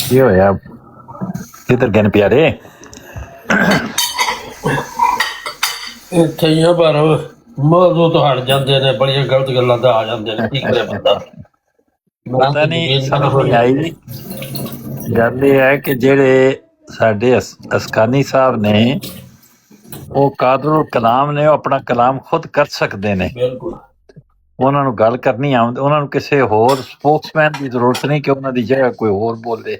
ਕੀ ਹੋਇਆ? ਕਿੱਧਰ ਗਏ ਨੇ ਪਿਆਰੇ? ਇੱਥੇ ਹੀ ਆ ਪਰ ਮਦੋਂ ਤੋਂ ਹਟ ਜਾਂਦੇ ਨੇ, ਬੜੀਆਂ ਗਲਤ ਗੱਲਾਂ ਦਾ ਆ ਜਾਂਦੇ ਨੇ। ਕੀ ਕਰੇ ਬੰਦਾ? ਪਤਾ ਨਹੀਂ, ਸਮਝ ਨਹੀਂ ਆਈ। ਗੱਲ ਇਹ ਹੈ ਕਿ ਜਿਹੜੇ ਸਾਡੇ ਅਸਕਾਨੀ ਸਾਹਿਬ ਨੇ, ਉਹ ਕਾਦਰੁਲ ਕਲਾਮ ਨੇ, ਉਹ ਆਪਣਾ ਕਲਾਮ ਖੁਦ ਕਰ ਸਕਦੇ ਨੇ। ਬਿਲਕੁਲ ਉਹਨਾਂ ਨੂੰ ਗੱਲ ਕਰਨੀ ਆਉਂਦੀ, ਉਹਨਾਂ ਨੂੰ ਕਿਸੇ ਹੋਰ ਸਪੋਕਸਮੈਨ ਦੀ ਜ਼ਰੂਰਤ ਨਹੀਂ ਕਿ ਉਹਨਾਂ ਦੀ ਜਗ੍ਹਾ ਕੋਈ ਹੋਰ ਬੋਲੇ।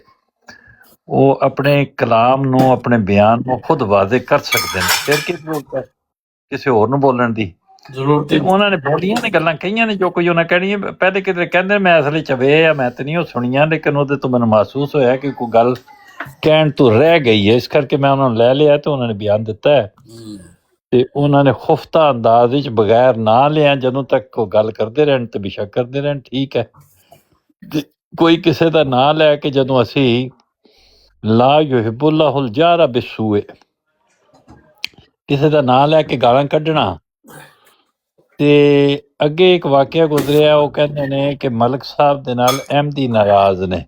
ਉਹ ਆਪਣੇ ਕਲਾਮ ਨੂੰ, ਆਪਣੇ ਬਿਆਨ ਨੂੰ ਖੁਦ ਵਾਜ਼ੇ ਕਰ ਸਕਦੇ ਨੇ। ਫਿਰ ਕੀ ਜ਼ਰੂਰਤ ਹੈ ਕਿਸੇ ਹੋਰ ਨੂੰ ਬੋਲਣ ਦੀ? ਜ਼ਰੂਰਤ ਤੇ ਹੀ ਉਹਨਾਂ ਨੇ ਬੋਲੀਆਂ ਨੇ, ਗੱਲਾਂ ਕਹੀਆਂ ਨੇ, ਜੋ ਕੋਈ ਉਹਨਾਂ ਕਹਿਣੀਆਂ। ਪਹਿਲੇ ਕਿਤੇ ਕਹਿੰਦੇ ਮੈਂ ਅਸਲ ਚ ਵੇ ਆ, ਮੈਂ ਤੇ ਨਹੀਂ ਉਹ ਸੁਣੀਆਂ, ਲੇਕਿਨ ਉਹਦੇ ਤੋਂ ਮੈਨੂੰ ਮਹਿਸੂਸ ਹੋਇਆ ਕਿ ਕੋਈ ਗੱਲ ਕਹਿਣ ਤੋਂ ਰਹਿ ਗਈ ਹੈ, ਇਸ ਕਰਕੇ ਮੈਂ ਉਹਨਾਂ ਨੂੰ ਲੈ ਲਿਆ ਤੇ ਉਹਨਾਂ ਨੇ ਬਿਆਨ ਦਿੱਤਾ ਹੈ। ਤੇ ਉਹਨਾਂ ਨੇ ਖੁਫਤਾ ਅੰਦਾਜ਼ ਵਿੱਚ ਬਗੈਰ ਨਾ ਲਿਆ, ਜਦੋਂ ਤੱਕ ਉਹ ਗੱਲ ਕਰਦੇ ਰਹਿਣ ਤੇ ਬੇਸ਼ੱਕ ਕਰਦੇ ਰਹਿਣ, ਠੀਕ ਹੈ। ਤੇ ਕੋਈ ਕਿਸੇ ਦਾ ਨਾਂ ਲੈ ਕੇ, ਜਦੋਂ ਅਸੀਂ ਲਾ ਯੁਹਿਬੁੱਲਾਹੁਲ ਜਾਹਰਾ ਬਿਸੂਏ, ਕਿਸੇ ਦਾ ਨਾਂ ਲੈ ਕੇ ਗਾਲਾਂ ਕੱਢਣਾ। ਤੇ ਅੱਗੇ ਇੱਕ ਵਾਕਿਆ ਗੁਜ਼ਰਿਆ, ਉਹ ਕਹਿੰਦੇ ਨੇ ਕਿ ਮਲਕ ਸਾਹਿਬ ਦੇ ਨਾਲ ਅਹਿਮਦੀ ਨਾਰਾਜ਼ ਨੇ,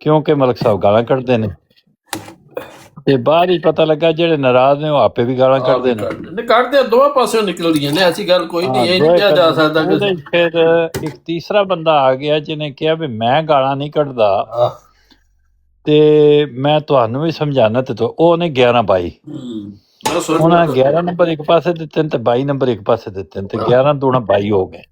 ਕਿਉਂਕਿ ਮਲਕ ਸਾਹਿਬ ਗਾਲਾਂ ਕੱਢਦੇ ਨੇ। ਤੇ ਬਾਹਰ ਹੀ ਪਤਾ ਲੱਗਾ ਜਿਹੜੇ ਨਾਰਾਜ਼ ਨੇ ਉਹ ਆਪੇ ਵੀ ਗਾਲਾਂ ਕੱਢਦੇ ਨੇ। ਕੱਢਦੇ, ਦੋਵਾਂ ਪਾਸਿਓਂ ਨਿਕਲਦੀਆਂ ਨੇ। ਐਸੀ ਗੱਲ ਕੋਈ ਨਹੀਂ, ਇਹ ਨਹੀਂ ਕਿਹਾ ਜਾ ਸਕਦਾ ਕਿ ਉਹਦੇ 'ਚ ਫਿਰ ਇੱਕ ਤੀਸਰਾ ਬੰਦਾ ਆ ਗਿਆ ਜਿਹਨੇ ਕਿਹਾ ਵੀ ਮੈਂ ਗਾਲਾਂ ਨਹੀਂ ਕੱਢਦਾ ਤੇ ਮੈਂ ਤੁਹਾਨੂੰ ਵੀ ਸਮਝਾਣਾ। ਤੇ ਉਹਨੇ 11-22 ਉਹਨਾਂ 11 ਨੰਬਰ ਇੱਕ ਪਾਸੇ ਦਿੱਤੇ ਨੇ ਤੇ 22 ਨੰਬਰ ਇੱਕ ਪਾਸੇ ਦਿੱਤੇ ਨੇ, ਤੇ 11 ਦੂਣਾ 22 ਹੋ ਗਏ।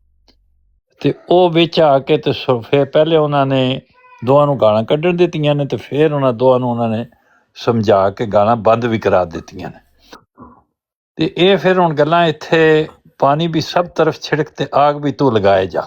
ਤੇ ਉਹ ਵਿੱਚ ਆ ਕੇ ਤੇ ਫਿਰ ਪਹਿਲੇ ਉਹਨਾਂ ਨੇ ਦੋਵਾਂ ਨੂੰ ਗਾਲਾਂ ਕੱਢਣ ਦਿੱਤੀਆਂ ਨੇ, ਤੇ ਫਿਰ ਉਹਨਾਂ ਦੋਵਾਂ ਨੂੰ ਉਹਨਾਂ ਨੇ ਸਮਝਾ ਕੇ ਗਾਲਾਂ ਬੰਦ ਵੀ ਕਰਾ ਦਿੱਤੀਆਂ ਨੇ। ਤੇ ਇਹ ਫਿਰ ਹੁਣ ਗੱਲਾਂ ਇੱਥੇ, ਪਾਣੀ ਵੀ ਸਭ ਤਰਫ ਛਿੜਕ ਤੇ ਆਗ ਵੀ ਤੂੰ ਲਗਾਏ ਜਾ,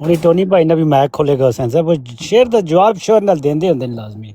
ਹੁਣੀ ਟੋਨੀ ਭਾਈ ਨੇ ਵੀ ਮੈਕ ਖੋਲੇਗਾ ਸੈਂਸਰ, ਉਹ ਸ਼ੇਰ ਦਾ ਜਵਾਬ ਸ਼ੋਰ ਨਾਲ ਦਿੰਦੇ ਹੁੰਦੇ ਨੇ ਲਾਜ਼ਮੀ।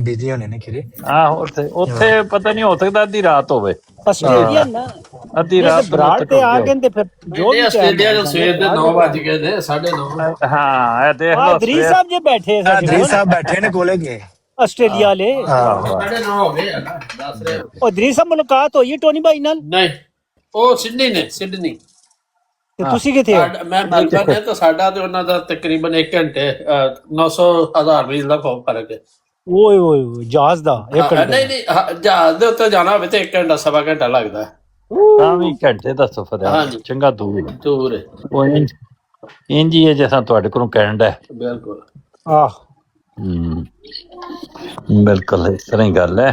ਬਿਜ਼ੀ ਹੋਣੇ ਨੇ ਕਿਰੇ। ਆਹੋ ਉੱਥੇ ਪਤਾ ਨਹੀਂ, ਹੋ ਸਕਦਾ ਅੱਧੀ ਰਾਤ ਹੋਵੇ, ਆਸਟ੍ਰੇਲੀਆ ਨਾ ਅੱਧੀ ਇਹ ਰਾਤ ਤੇ ਬਰਾੜ ਤੇ ਆ ਗਏ ਤੇ ਫਿਰ ਜੋ ਵੀ ਆਸਟ੍ਰੇਲੀਆ ਦੇ ਸਵੇਰ ਦੇ 9 ਵੱਜ ਗਏ ਨੇ, 9:30। ਹਾਂ ਇਹ ਦੇਖ ਲਓ ਦਰੀ ਸਾਹਿਬ ਜੇ ਬੈਠੇ ਜੀ ਸਾਹਿਬ ਬੈਠੇ ਨੇ ਕੋਲੇ ਗਏ ਆਸਟ੍ਰੇਲੀਆ ਵਾਲੇ। 9:30 ਹੋ ਗਏ ਆ ਨਾ, ਦੱਸ ਰਹੇ ਹੋ। ਉਹ ਦਰੀ ਸਾਹਿਬ ਮੁਲਾਕਾਤ ਹੋਈ ਹੈ ਟੋਨੀ ਭਾਈ ਨਾਲ? ਨਹੀਂ, ਉਹ ਸਿਡਨੀ ਨੇ, ਸਿਡਨੀ। ਤੇ ਤੁਸੀਂ ਕਿੱਥੇ ਹੋ? ਮੈਂ ਮੈਲਬਰਨ ਹੈ, ਤਾਂ ਸਾਡਾ ਤੇ ਉਹਨਾਂ ਦਾ ਤਕਰੀਬਨ 1 ਘੰਟੇ 900,000 ਮੀਲ ਦਾ ਫਰਕ ਹੈ। ਓਏ ਓਏ ਜਹਾਜ਼ ਦਾ 1 ਘੰਟਾ? ਨਹੀਂ, ਜਹਾਜ਼ ਦੇ ਉੱਤੇ ਜਾਣਾ ਹੋਵੇ ਤੇ 1 ਘੰਟਾ ਸਵਾ ਘੰਟਾ ਲੱਗਦਾ। ਤਾਂ ਵੀ ਘੰਟੇ ਦਾ ਸਫ਼ਰ ਹੈ, ਹਾਂਜੀ। ਚੰਗਾ ਦੂਰ ਹੈ। ਦੂਰ ਹੈ, ਉਹ ਇੰਜ ਹੀ ਹੈ ਜਿਵੇਂ ਤੁਹਾਡੇ ਕੋਲੋਂ ਕੈਨੇਡਾ ਹੈ। ਬਿਲਕੁਲ। ਆਹ ਬਿਲਕੁਲ ਇਸ ਤਰ੍ਹਾਂ ਹੀ ਗੱਲ ਹੈ।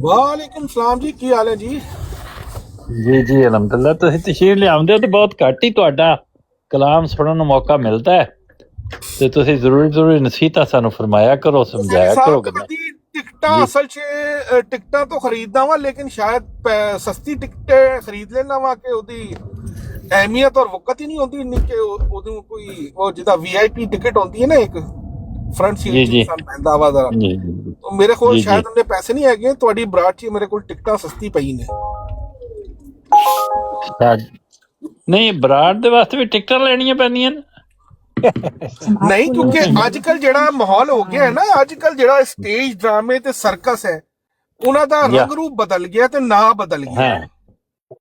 ਵਾਲੇਕੁਮ ਸਲਾਮ ਜੀ, ਕੀ ਹਾਲ ਹੈ ਜੀ? ਜੀ ਅਲਹਮਦੁਲਿਲਾ। ਤੁਸੀਂ ਤਸ਼ਰੀਫ ਲਿਆਉਂਦੇ ਹੋ ਤੇ ਬਹੁਤ ਘੱਟ ਹੀ ਤੁਹਾਡਾ ਕਲਾਮ ਸੁਣਨ ਨੂੰ ਮੌਕਾ ਮਿਲਦਾ ਹੈ, ਤੇ ਤੁਸੀਂ ਜ਼ਰੂਰੀ ਨਸੀਹਤਾਂ ਸਾਨੂੰ ਫਰਮਾਇਆ ਕਰੋ, ਸਮਝਾਇਆ ਕਰੋ ਗੱਲਾਂ। ਟਿਕਟਾਂ ਅਸਲ 'ਚ ਟਿਕਟਾਂ ਤੋਂ ਖਰੀਦਦਾ ਵਾਂ, ਲੇਕਿਨ ਸ਼ਾਇਦ ਸਸਤੀ ਟਿਕਟ ਖਰੀਦ ਲੈਣਾ ਵਾ ਕਿ ਉਹਦੀ ਅਹਿਮੀਅਤ ਔਰ ਵਕਤ ਹੀ ਨਹੀਂ ਹੁੰਦੀ ਇੰਨੀ ਕਿ ਉਹਨੂੰ ਕੋਈ, ਉਹ ਜਿੱਦਾਂ VIP ਟਿਕਟ ਹੁੰਦੀ ਹੈ ਨਾ, ਇੱਕ ਫਰੰਟ ਸੀਟ 'ਚ ਇਨਸਾਨ ਪੈਂਦਾ ਵਾ ਜ਼ਰਾ। ਮੇਰੇ ਕੋਲ ਸ਼ਾਇਦ ਉਹਨੇ ਪੈਸੇ ਨਹੀਂ ਹੈਗੇ। ਤੁਹਾਡੀ ਬਰਾੜ 'ਚ ਮੇਰੇ ਕੋਲ ਟਿਕਟਾਂ ਸਸਤੀ ਪਈ ਨੇ। ਨਹੀਂ, ਬਰਾੜ ਦੇ ਵਾਸਤੇ ਵੀ ਟਿਕਟਾਂ ਲੈਣੀਆਂ ਪੈਂਦੀਆਂ ਨੇ? ਨਹੀਂ, ਕਿਉਂਕਿ ਅੱਜ ਕੱਲ ਜਿਹੜਾ ਮਾਹੌਲ ਹੋ ਗਿਆ ਹੈ ਨਾ, ਅੱਜ ਕੱਲ ਜਿਹੜਾ ਸਟੇਜ ਡਰਾਮੇ ਤੇ ਸਰਕਸ ਹੈ, ਉਹਨਾਂ ਦਾ ਰੰਗ ਰੂਪ ਬਦਲ ਗਿਆ ਤੇ ਨਾਂ ਬਦਲ ਗਿਆ।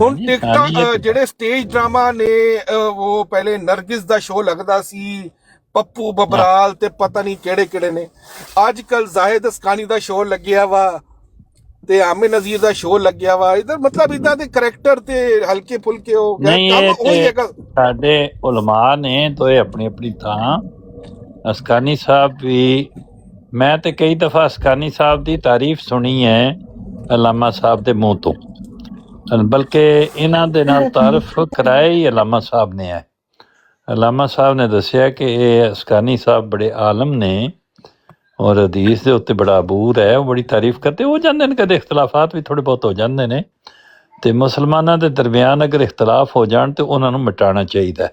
ਹੁਣ ਟਿਕਟਾਂ ਜਿਹੜੇ ਸਟੇਜ ਡਰਾਮਾ ਨੇ, ਉਹ ਪਹਿਲੇ ਨਰਗਿਸ ਦਾ ਸ਼ੋਅ ਲੱਗਦਾ ਸੀ, ਪੱਪੂ ਬਬਰਾਲ ਤੇ ਪਤਾ ਨਹੀਂ ਕਿਹੜੇ ਕਿਹੜੇ ਨੇ। ਅੱਜ ਕੱਲ ਜ਼ਾਹਿਦ ਅਸਕਾਨੀ ਦਾ ਸ਼ੋਅ ਲੱਗਿਆ ਵਾ, ਤੇ ਆਮੇ ਨਜ਼ੀਰ ਦਾ ਸ਼ੋਅ ਲੱਗਿਆ ਵਾ ਇਧਰ, ਮਤਲਬ ਇਦਾਂ ਦੇ ਕਰੈਕਟਰ ਤੇ ਹਲਕੇ ਫੁਲਕੇ ਹੋ ਗਏ ਨਹੀਂ ਕੰਮ ਇਹ ਉਹੀ ਤੇ ਹੈਗਾ। ਸਾਡੇ ਉਲਮਾ ਨੇ ਦੋਏ ਆਪਣੀ ਆਪਣੀ ਥਾਂ। ਅਸਕਾਨੀ ਸਾਹਿਬ ਵੀ, ਮੈਂ ਤੇ ਕਈ ਦਫਾ ਅਸਕਾਨੀ ਸਾਹਿਬ ਦੀ ਤਾਰੀਫ ਸੁਣੀ ਹੈ ਅਲਾਮਾ ਸਾਹਿਬ ਦੇ ਮੂੰਹ ਤੋਂ, ਬਲਕਿ ਇਹਨਾਂ ਦੇ ਨਾਲ ਤਾਰਫ ਕਰਾਇਆ ਹੀ ਅਲਾਮਾ ਸਾਹਿਬ ਨੇ ਹੈ। ਅਲਾਮਾ ਸਾਹਿਬ ਨੇ ਦੱਸਿਆ ਕਿ ਇਹ ਅਸਕਾਨੀ ਸਾਹਿਬ ਬੜੇ ਆਲਮ ਨੇ ਔਰ ਹਦੀਸ ਦੇ ਉੱਤੇ ਬੜਾ ਅਬੂਰ ਹੈ, ਉਹ ਬੜੀ ਤਾਰੀਫ ਕਰਦੇ। ਹੋ ਜਾਂਦੇ ਨੇ ਕਦੇ ਇਖਤਲਾਫਾਤ ਵੀ ਥੋੜ੍ਹੇ ਬਹੁਤ ਹੋ ਜਾਂਦੇ ਨੇ, ਤੇ ਮੁਸਲਮਾਨਾਂ ਦੇ ਦਰਮਿਆਨ ਅਗਰ ਇਖਤਲਾਫ ਹੋ ਜਾਣ ਤੇ ਉਹਨਾਂ ਨੂੰ ਮਿਟਾਉਣਾ ਚਾਹੀਦਾ ਹੈ।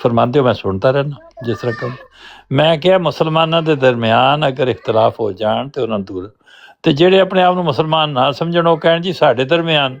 ਫਰਮਾਉਂਦੇ ਹੋ ਮੈਂ ਸੁਣਦਾ ਰਹਿਣਾ ਜਿਸ ਤਰ੍ਹਾਂ ਕਹੋ। ਮੈਂ ਕਿਹਾ ਮੁਸਲਮਾਨਾਂ ਦੇ ਦਰਮਿਆਨ ਅਗਰ ਇਖਤਲਾਫ ਹੋ ਜਾਣ ਤੇ ਉਹਨਾਂ ਨੂੰ ਦੂਰ, ਤੇ ਜਿਹੜੇ ਆਪਣੇ ਆਪ ਨੂੰ ਮੁਸਲਮਾਨ ਨਾ ਸਮਝਣ ਉਹ ਕਹਿਣ ਜੀ ਸਾਡੇ ਦਰਮਿਆਨ,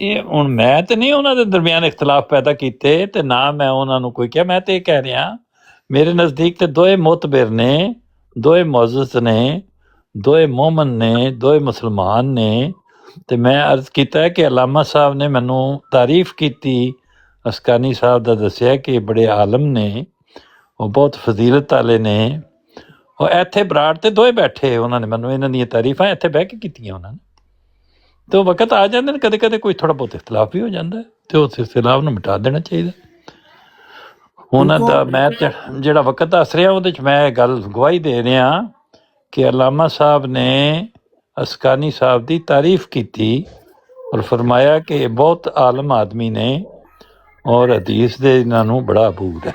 ਇਹ ਹੁਣ ਮੈਂ ਤੇ ਨਹੀਂ ਉਹਨਾਂ ਦੇ ਦਰਮਿਆਨ ਇਖਤਲਾਫ ਪੈਦਾ ਕੀਤੇ ਤੇ ਨਾ ਮੈਂ ਉਹਨਾਂ ਨੂੰ ਕੋਈ ਕਿਹਾ। ਮੈਂ ਤੇ ਇਹ ਕਹਿ ਰਿਹਾ ਮੇਰੇ ਨਜ਼ਦੀਕ ਤੇ ਦੋਏ ਮੁਤਬਰ ਨੇ, ਦੋਏ ਮੁਅੱਜ਼ਜ਼ ਨੇ, ਦੋਏ ਮੋਮਨ ਨੇ, ਦੋਏ ਮੁਸਲਮਾਨ ਨੇ। ਤੇ ਮੈਂ ਅਰਜ਼ ਕੀਤਾ ਕਿ ਅਲਾਮਾ ਸਾਹਿਬ ਨੇ ਮੈਨੂੰ ਤਾਰੀਫ ਕੀਤੀ, ਅਸਕਾਨੀ ਸਾਹਿਬ ਦਾ ਦੱਸਿਆ ਕਿ ਬੜੇ ਆਲਮ ਨੇ, ਉਹ ਬਹੁਤ ਫਜ਼ੀਲਤ ਵਾਲੇ ਨੇ। ਉਹ ਇੱਥੇ ਬਰਾੜ ਤੇ ਦੋਏ ਬੈਠੇ, ਉਹਨਾਂ ਨੇ ਮੈਨੂੰ ਇਹਨਾਂ ਦੀਆਂ ਤਾਰੀਫਾਂ ਇੱਥੇ ਬਹਿ ਕੇ ਕੀਤੀਆਂ ਉਹਨਾਂ ਨੇ। ਤੇ ਉਹ ਵਕਤ ਆ ਜਾਂਦੇ ਨੇ ਕਦੇ ਕਦੇ ਕੋਈ ਥੋੜਾ ਬਹੁਤ ਇਖਤਲਾਫ ਵੀ ਹੋ ਜਾਂਦਾ ਤੇ ਉਸ ਇਖਤਲਾਫ ਨੂੰ ਮਿਟਾ ਦੇਣਾ ਚਾਹੀਦਾ। ਉਹਨਾਂ ਦਾ ਮੈਂ ਜਿਹੜਾ ਵਕਤ ਦੱਸ ਰਿਹਾ ਉਹਦੇ 'ਚ ਮੈਂ ਇਹ ਗੱਲ ਗਵਾਹੀ ਦੇ ਰਿਹਾ ਕਿ ਅਲਾਮਾ ਸਾਹਿਬ ਨੇ ਅਸਕਾਨੀ ਸਾਹਿਬ ਦੀ ਤਾਰੀਫ ਕੀਤੀ ਔਰ ਫਰਮਾਇਆ ਕਿ ਇਹ ਬਹੁਤ ਆਲਮ ਆਦਮੀ ਨੇ ਔਰ ਹਦੀਸ ਦੇ ਇਹਨਾਂ ਨੂੰ ਬੜਾ ਅਬੂਰ ਹੈ।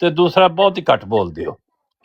ਤੇ ਦੂਸਰਾ ਬਹੁਤ ਹੀ ਘੱਟ ਬੋਲਦੇ ਹੋ।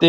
ਤੇ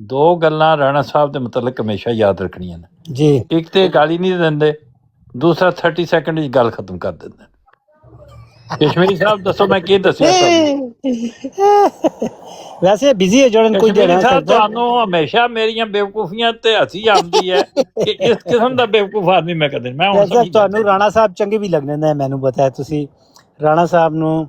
ਦੋ ਗੱਲਾਂ ਰਾਣਾ ਸਾਹਿਬ ਦੇ ਮੁਤਲਕ ਹਮੇਸ਼ਾ ਯਾਦ ਰੱਖਣੀਆਂ ਨੇ ਜੀ। ਇੱਕ ਤੇ ਗਾਲੀ ਨਹੀਂ ਦਿੰਦੇ, ਦੂਸਰਾ 30 ਸੈਕਿੰਡ ਵਿੱਚ ਗੱਲ ਖਤਮ ਕਰ ਦਿੰਦੇ। ਕਸ਼ਮੀਰੀ ਸਾਹਿਬ ਦੱਸੋ ਮੈਂ ਕੀ ਦੱਸਿਆ ਤੁਹਾਨੂੰ? ਵੈਸੇ ਬਿਜ਼ੀ ਹੈ ਜੁੜਨ ਕੋਈ ਦੇਣਾ ਸਾਹਿਬ ਤੁਹਾਨੂੰ ਹਮੇਸ਼ਾ ਮੇਰੀਆਂ ਬੇਵਕੂਫੀਆਂ ਤੇ ਹੱਸੀ ਆਉਂਦੀ ਹੈ ਕਿ ਇਸ ਕਿਸਮ ਦਾ ਬੇਵਕੂਫ ਆਦਮੀ ਮੈਂ ਕਦੇ ਮੈਂ ਹੁਣ ਸਮਝ ਤੁਹਾਨੂੰ ਰਾਣਾ ਸਾਹਿਬ ਚੰਗੇ ਵੀ ਲੱਗਦੇ ਨੇ, ਮੈਨੂੰ ਪਤਾ ਹੈ ਤੁਸੀਂ ਰਾਣਾ ਸਾਹਿਬ ਨੂੰ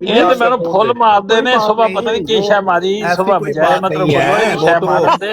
ਇਹ ਤੇ ਮੈਨੂੰ ਫੁੱਲ ਮਾਰਦੇ ਨੇ ਸੁਬਹ, ਪਤਾ ਨਹੀਂ ਕੀ ਸ਼ੈ ਮਾਰੀ ਸੁਬਹ ਬਜਾਏ, ਮਤਲਬ ਸ਼ੈ ਮਾਰਦੇ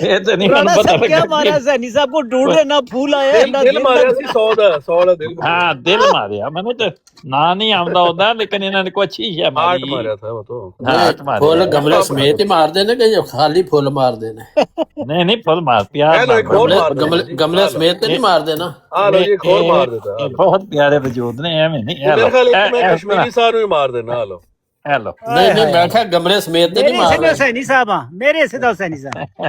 یہ تو نہیں رانا پتا صاحب کیا لگا مارا سینی صاحب کو ڈھونڈ رہے نہ پھول آیا نہ دل ماریا سی 100 دا دل ہاں دل ماریا میں نے تو نا نہیں آمدا ہوتا لیکن انہوں نے کوئی اچھی شے ہارٹ ماری ماریا تھا وہ تو ہارٹ پھول ماریا گملے سمیت ہی مار دینے کہ جو خالی پھول مار دینے نہیں پھل مار پیار لو ایک اور مار دینا جی گملے سمیت نہیں مار دینا ہاں لو جی ایک اور مار دیتا ہے بہت پیارے وجود نے ایویں نہیں میرے خیال ہے کہ میں کشمیری صاحب بھی مار دینا لو ہیلو نہیں میں کہا گملے سمیت نہیں میرے مار سے رہے حسینی صاحب ہاں میرے سے تو حسینی صاحب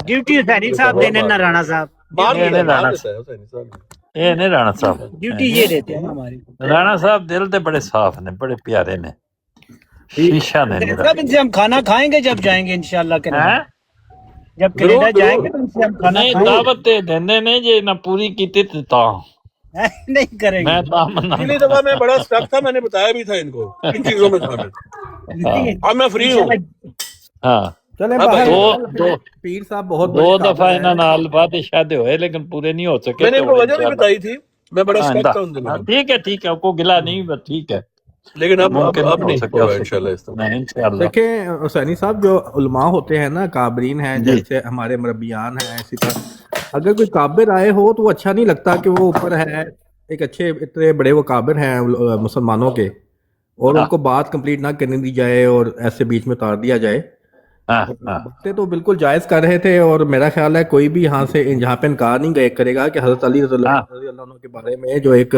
ڈیوٹی حسینی صاحب دینے نہ رانا صاحب مار یہ دیتا نہیں رانا ہے حسین صاحب یہ نہیں رانا صاحب ڈیوٹی یہ دیتے ہیں ہماری رانا صاحب دل تے بڑے صاف نے بڑے پیارے نے شیشہ نے میرا صاحب ان سے ہم کھانا کھائیں گے جب جائیں گے انشاءاللہ کینیڈا ہیں جب کینیڈا جائیں گے تو ان سے ہم کھانا نہیں کھائیں دعوت تے دیندے نے جے نہ پوری کیتی تے تاں گے نہیں کریں میں گے تاں منا پچھلی دفعہ میں بڑا سٹک تھا میں نے بتایا بھی تھا ان کو ان چیزوں میں شامل اب میں فری ہوں ہاں چلیں ہاں بھائی، دو پیر صاحب بہت دو بڑے دفعہ قابل انہاں ہیں۔ نال باتیں شادی ہوئے لیکن پورے نہیں ہو سکے میں نے ان کو تو وجہ بھی انشاءاللہ بتائی تھی میں بڑا سٹک آئندہ تھا ان دنوں میں ٹھیک ہے آپ کو گلا نہیں بس ٹھیک ہے لیکن اب ممکن اب ہو نہیں سکے ہوگا انشاءاللہ اس طرح نہیں انشاءاللہ دیکھیں حسینی صاحب جو علماء ہوتے ہیں نا کابرین ہیں جی جیسے ہمارے مربیان ہیں اسی طرح اگر کوئی کابر آئے ہو تو وہ اچھا نہیں لگتا کہ وہ اوپر ہے ایک اچھے اتنے بڑے وہ کابر ہیں مسلمانوں کے اور ان کو بات کمپلیٹ نہ کرنے دی جائے اور ایسے بیچ میں اتار دیا جائے ہاں ہاں باتیں تو بالکل جائز کر رہے تھے اور میرا خیال ہے کوئی بھی یہاں سے یہاں پہ انکار نہیں کرے گا کہ حضرت علی رضی ہاں اللہ عنہ کے بارے میں جو ایک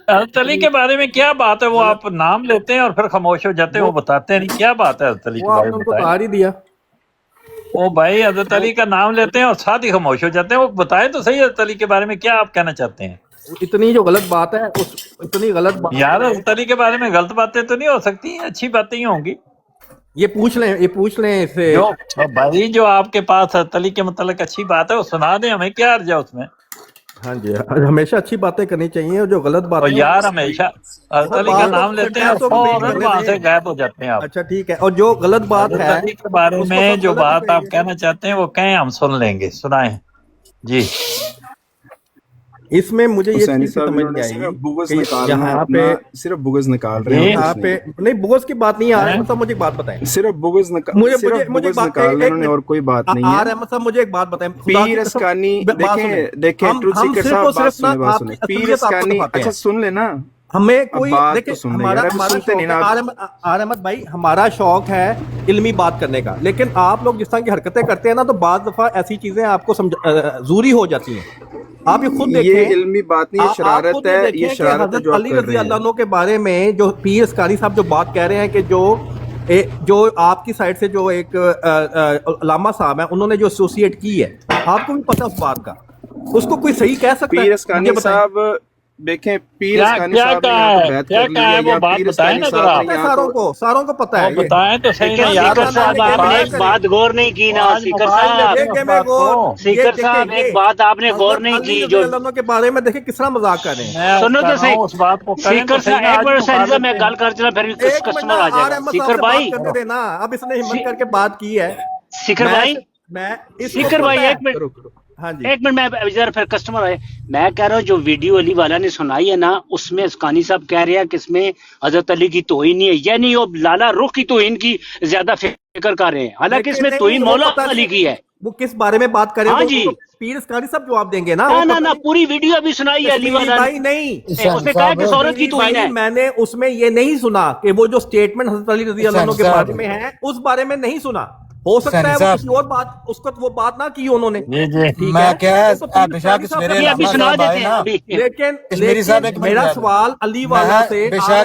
حضرت علی کے بارے میں کیا بات ہے وہ آپ نام لیتے ہیں اور پھر خاموش ہو جاتے ہیں وہ بتاتے ہیں نہیں کیا بات ہے حضرت علی وہ کے آپ بارے نے میں ان کو بتائیں اتار ہی دیا وہ بھائی حضرت علی کا نام لیتے ہیں اور ساتھ ہی خاموش ہو جاتے ہیں وہ بتائیں تو صحیح حضرت علی کے بارے میں کیا آپ کہنا چاہتے ہیں اتنی جو غلط بات ہے اتنی غلط بات یار حضرت علی کے بارے میں غلط باتیں تو نہیں ہو سکتی اچھی باتیں ہی ہوں گی یہ پوچھ لیں اس سے جو بھائی جو آپ کے پاس حضرت علی کے متعلق اچھی بات ہے وہ سنا دیں ہمیں کیا عرض ہے اس میں ہاں جی ہمیشہ اچھی باتیں کرنی چاہیے اور جو غلط اور باتیں یار ہمیشہ حضرت علی کا نام لیتے ہیں اور فوراً وہاں سے غائب ہو جاتے ہیں آپ اچھا ٹھیک ہے اور جو غلط بات حضرت ہے علی کے بارے اس کو میں سب جو غلط ہی بات کہیں آپ گے کہنا چاہتے ہیں وہ کہیں ہم سن لیں گے سنائیں جی اس میں مجھے یہ حسینی چیز صاحب سمجھ انہوں نے نہیں آئی صرف بغض کہ نکالنا یہاں اپنا پہ صرف بغض نکال رہے ہیں جی یہاں پہ نہیں بغض کی بات نہیں ہے ہیں؟ احمد صاحب مجھے ایک بات بتائیں صرف بغض صرف بغض نکال رہے ہیں اور کوئی بات نہیں ہے احمد صاحب مجھے ایک بات بتائیں خدا کی پیر قسم اسکانی بات سنیں دیکھیں ٹروتھ ہم سیکر صرف اور صاحب صرف نا بات آپ کی سنیں پیر اصلیت آپ کو اسکانی دکھاتے اچھا ہیں سن لینا ہمیں اب کوئی بات دیکھیں تو سن لیں ہمارا یار ابھی ہمارا سنتے شوق نہیں ہے نا آر احمد بھائی ہمارا شوق ہے علمی بات کرنے کا لیکن آپ لوگ جس طرح کی حرکتیں کرتے ہیں نا تو بعض دفعہ ایسی چیزیں آپ کو زوری ہو جاتی ہیں آپ یہ خود یہ دیکھیں علمی بات نہیں یہ آپ شرارت خود ہے یہ یہ دیکھیں کہ شرارت ہے حضرت جو آپ علی کر رضی رہے اللہ ہیں عنہ کے بارے میں جو پیر اسکاری صاحب جو بات کہہ رہے ہیں کہ جو آپ کی سائڈ سے جو ایک علامہ صاحب ہیں انہوں نے جو ایسوسیٹ کی ہے آپ کو بھی پتہ اس بات کا اس کو کوئی صحیح کہہ سکتا پیر ہے اسکانی مجھے بتائیں صاحب دیکھیں پیر کیا اسکانی کیا صاحب نے کہا یہاں تو ہے بیعت کیا کر لی کہا ہے ہے وہ یا بات پیر بتائیں اسکانی نا صاحب ذرا نے پتہ ہے یہاں تو ساروں کو پتہ وہ ہے یہ بتائیں تو صحیح نا یار سیکر صاحب آپ نے ایک بات غور نہیں کی نا آج سیکر موبائل صاحب لیتے ہیں اس دیکھیں میں بات غور کو سیکر صاحب ایک بات آپ نے غور حضرت نہیں علی کی رضی جو اللہ عنہ کے بارے میں دیکھیں کس طرح مذاق کر رہے ہیں میں عرض سنو کر تو رہا ہوں اس بات کو کریں تو سیکر صحیح صاحب نا ایک آج منٹ مکا سینی صاحب میں لیتے ہیں گل کر چلا پھر بھی کچھ ایک منٹ کسٹمر آ جائے آر گا احمد صاحب سیکر سے بھائی بات کرنے دینا اب اس نے ہمت کر کے بات کی ہے سیکر بھائی میں اس کو سیکر پتہ بھائی ہے ایک منٹ کرو کرو ہاں جی ایک منٹ میں ادھر پھر کسٹمر آئے میں کہہ رہا ہوں جو ویڈیو علی والا نے سنائی ہے نا اس میں اسکانی صاحب کہہ رہے ہیں کہ اس میں حضرت علی کی توہین نہیں ہے یعنی وہ لالا رخ کی توہین کی زیادہ فکر کر رہے ہیں حالانکہ اس لیکن میں توہین نہیں وہ مولا پتہ علی نہیں کی ہے وہ کس بارے میں بات کریں ہاں تو جی پیر اسکاری صاحب جواب دیں گے نا وہ نہ پتہ نہ نہیں پوری ویڈیو ابھی سنائی ہے علی کشمیری والا بھائی نہیں نے اس نے کہا کہ اس عورت کی کشمیری توہین بھائی ہے میں نے اس میں یہ نہیں سنا کہ وہ جو سٹیٹمنٹ حضرت علی رضی اللہ عنہ کے بارے میں ہے اس بارے میں نہیں سنا ہو سکتا ہے وہ کسی اور بات اس کو وہ بات نہ کی انہوں نے جی جی ٹھیک ہے وہ تو پیر اسکاری صاحب یہ ابھی سنا دیتے ہیں ابھی لیکن میرا سوال علی والا سے آر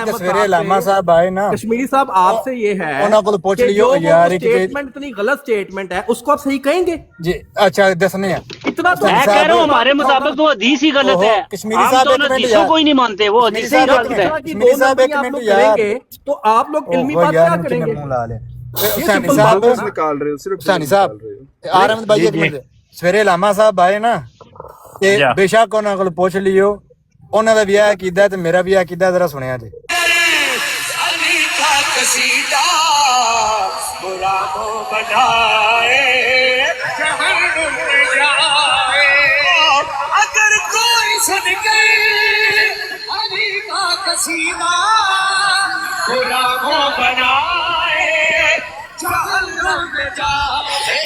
احمد صاحب سے کشمیری صاحب آپ سے یہ ہے کہ جو وہ سٹیٹمنٹ اتنی غلط سٹیٹمنٹ ہے اس کو آپ صحیح کہیں گے جی اچھا دسنے اتنا تو میں کہہ رہا ہوں ہمارے مطابق تو حدیث ہی غلط ہے ہم تو ان حدیثوں کو ہی نہیں مانتے وہ حدیثیں ہی غلط ہے کشمیری صاحب ایک منٹ کریں گے تو آپ لوگ علمی بات کیا کریں گے بغض نکال رہے ہو صرف بغض صاحب نکال رہے ہو آر احمد بھائی ایک منٹ سویرے علامہ صاحب آئے نا کہ بے شک انہاں کول پوچھ لیو انہاں دا ویاہ کیدا تے میرا ویاہ کیدا ذرا سنیا جی علی کا قصیدہ غلاموں بنائے جہنم میں جائے اگر کوئی سن گئے علی کا قصیدہ غلاموں بنائے جہنم میں جائے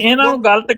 ਇਹਨਾਂ ਨੂੰ ਗਲਤ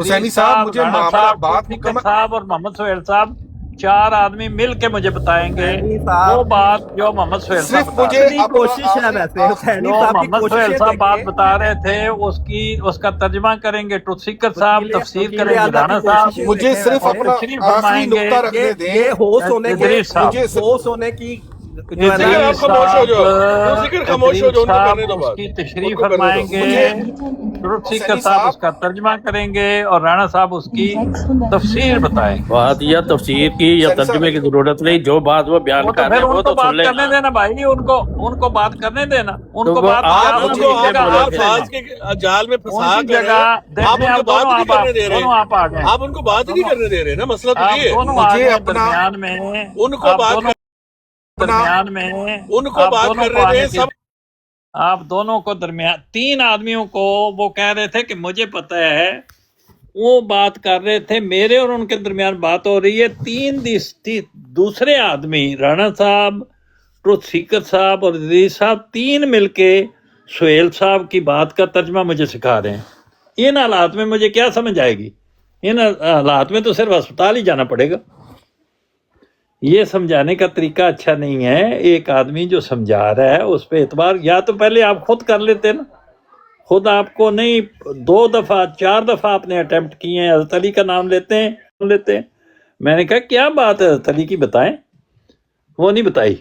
حسینی صاحب مجھے رانا معاملہ صاحب بات سپیکر مکمل صاحب اور محمد سہیل صاحب 4 آدمی مل کے مجھے بتائیں گے حسینی صاحب وہ بات جو محمد سہیل صاحب صرف بتا مجھے رہے اپنی کوشش ہے ویسے حسینی جو صاحب کی محمد کوشش سہیل ہے صاحب بات دیکھیں بتا رہے تھے اس کا ترجمہ کریں گے ٹوسیکر صاحب, تفسیر وکیل کریں گے اعلیٰ کی رانا صاحب, کوشش مجھے دیکھیں صرف ویسے اپنا تشریف آخری فرمائیں گے. نقطہ رکھنے دیں. یہ ہوسٹ ہونے کے ادریس صاحب, مجھے ہوسٹ ہونے کی جو ہے نا ٹھیک ہے آپ خاموش ہو جاؤ. ذکر خاموش ہو جاؤ, ان کو کرنے دو اس بات. کی ان تشریح کو کرنے فرمائیں دو. گے, مجھے ٹوسیکر حسینی صاحب اس صاحب کا ترجمہ کریں گے اور رانا صاحب اس کی تفسیر بتائیں گے. بات یا تفسیر کی یا حسینی ترجمے صاحب کی ضرورت نہیں, جو بات وہ بیان وہ تو کر رہے پھر ہیں وہ ان کو تو سن بات لیں. کرنے دینا بھائی, ان کو بات کرنے دینا, ان تو کو وہ بات آپ آپ ان اسی کو کی لیے جگہ بولے آپ تھے لے الفاظ لیں. کے جال میں ان پھنسا کی کر جگہ آپ دیکھیں ان کو آپ بات دونوں نہیں کرنے دے رہے. دونوں آپ آ گئے, آپ ان کو بات ہی نہیں کرنے دے رہے نا. مسئلہ تو آپ یہ ہے. دونوں آ مجھے گئے اپنا درمیان میں, ان کو آپ بات دونوں درمیان میں, ان کو آپ بات دونوں کرنے کو آنے دیں. کی, سب آپ دونوں کو درمیان 3 آدمیوں کو وہ کہہ رہے تھے کہ مجھے پتہ ہے, وہ بات کر رہے تھے, میرے اور ان کے درمیان بات ہو رہی ہے. 3 دوسرے آدمی رانا صاحب, ٹروتھ سیکر صاحب اور ادریس صاحب 3 مل کے سہیل صاحب کی بات کا ترجمہ مجھے سکھا رہے ہیں. ان حالات میں مجھے کیا سمجھ آئے گی؟ ان حالات میں تو صرف اسپتال ہی جانا پڑے گا. یہ سمجھانے کا طریقہ اچھا نہیں ہے. ایک آدمی جو سمجھا رہا ہے اس پہ اعتبار, یا تو پہلے آپ خود کر لیتے نا. خود آپ کو نہیں, 2 دفعہ 4 دفعہ آپ نے اٹیمپٹ کیے ہیں, حضرت علی کا نام لیتے ہیں. میں نے کہا کیا بات ہے حضرت علی کی بتائیں, وہ نہیں بتائی.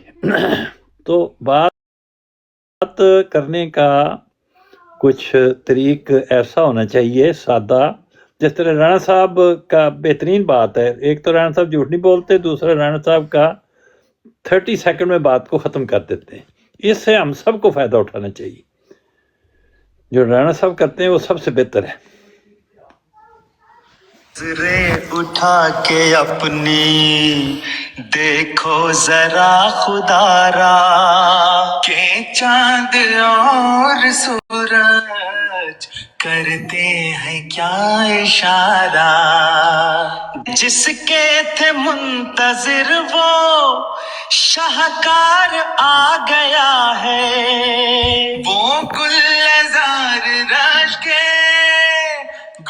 تو بات کرنے کا کچھ طریق ایسا ہونا چاہیے سادہ, جس طرح رانا صاحب کا بہترین بات ہے. ایک تو رانا صاحب جھوٹ نہیں بولتے, دوسرا رانا صاحب کا 30 سیکنڈ میں بات کو ختم کر دیتے ہیں. اس سے ہم سب کو فائدہ اٹھانا چاہیے. جو رانا صاحب کرتے ہیں وہ سب سے بہتر ہے. نظریں اٹھا کے اپنی دیکھو ذرا خدا را, کہ چاند اور سورج کرتے ہیں کیا اشارہ. جس کے تھے منتظر وہ شاہکار آ گیا ہے, وہ گلزار رش کے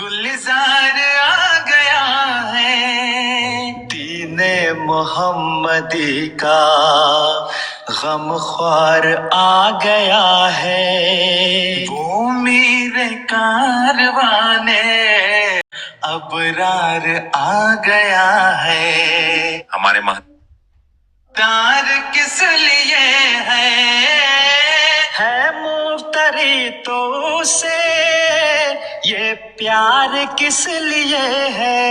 گلزار آ گیا ہے. دین محمدی کا غم خوار آ گیا ہے, وہ میرے کاروانے ابرار آ گیا ہے. ہمارے پیار کس لیے ہے مفتری تو سے, یہ پیار کس لیے ہے.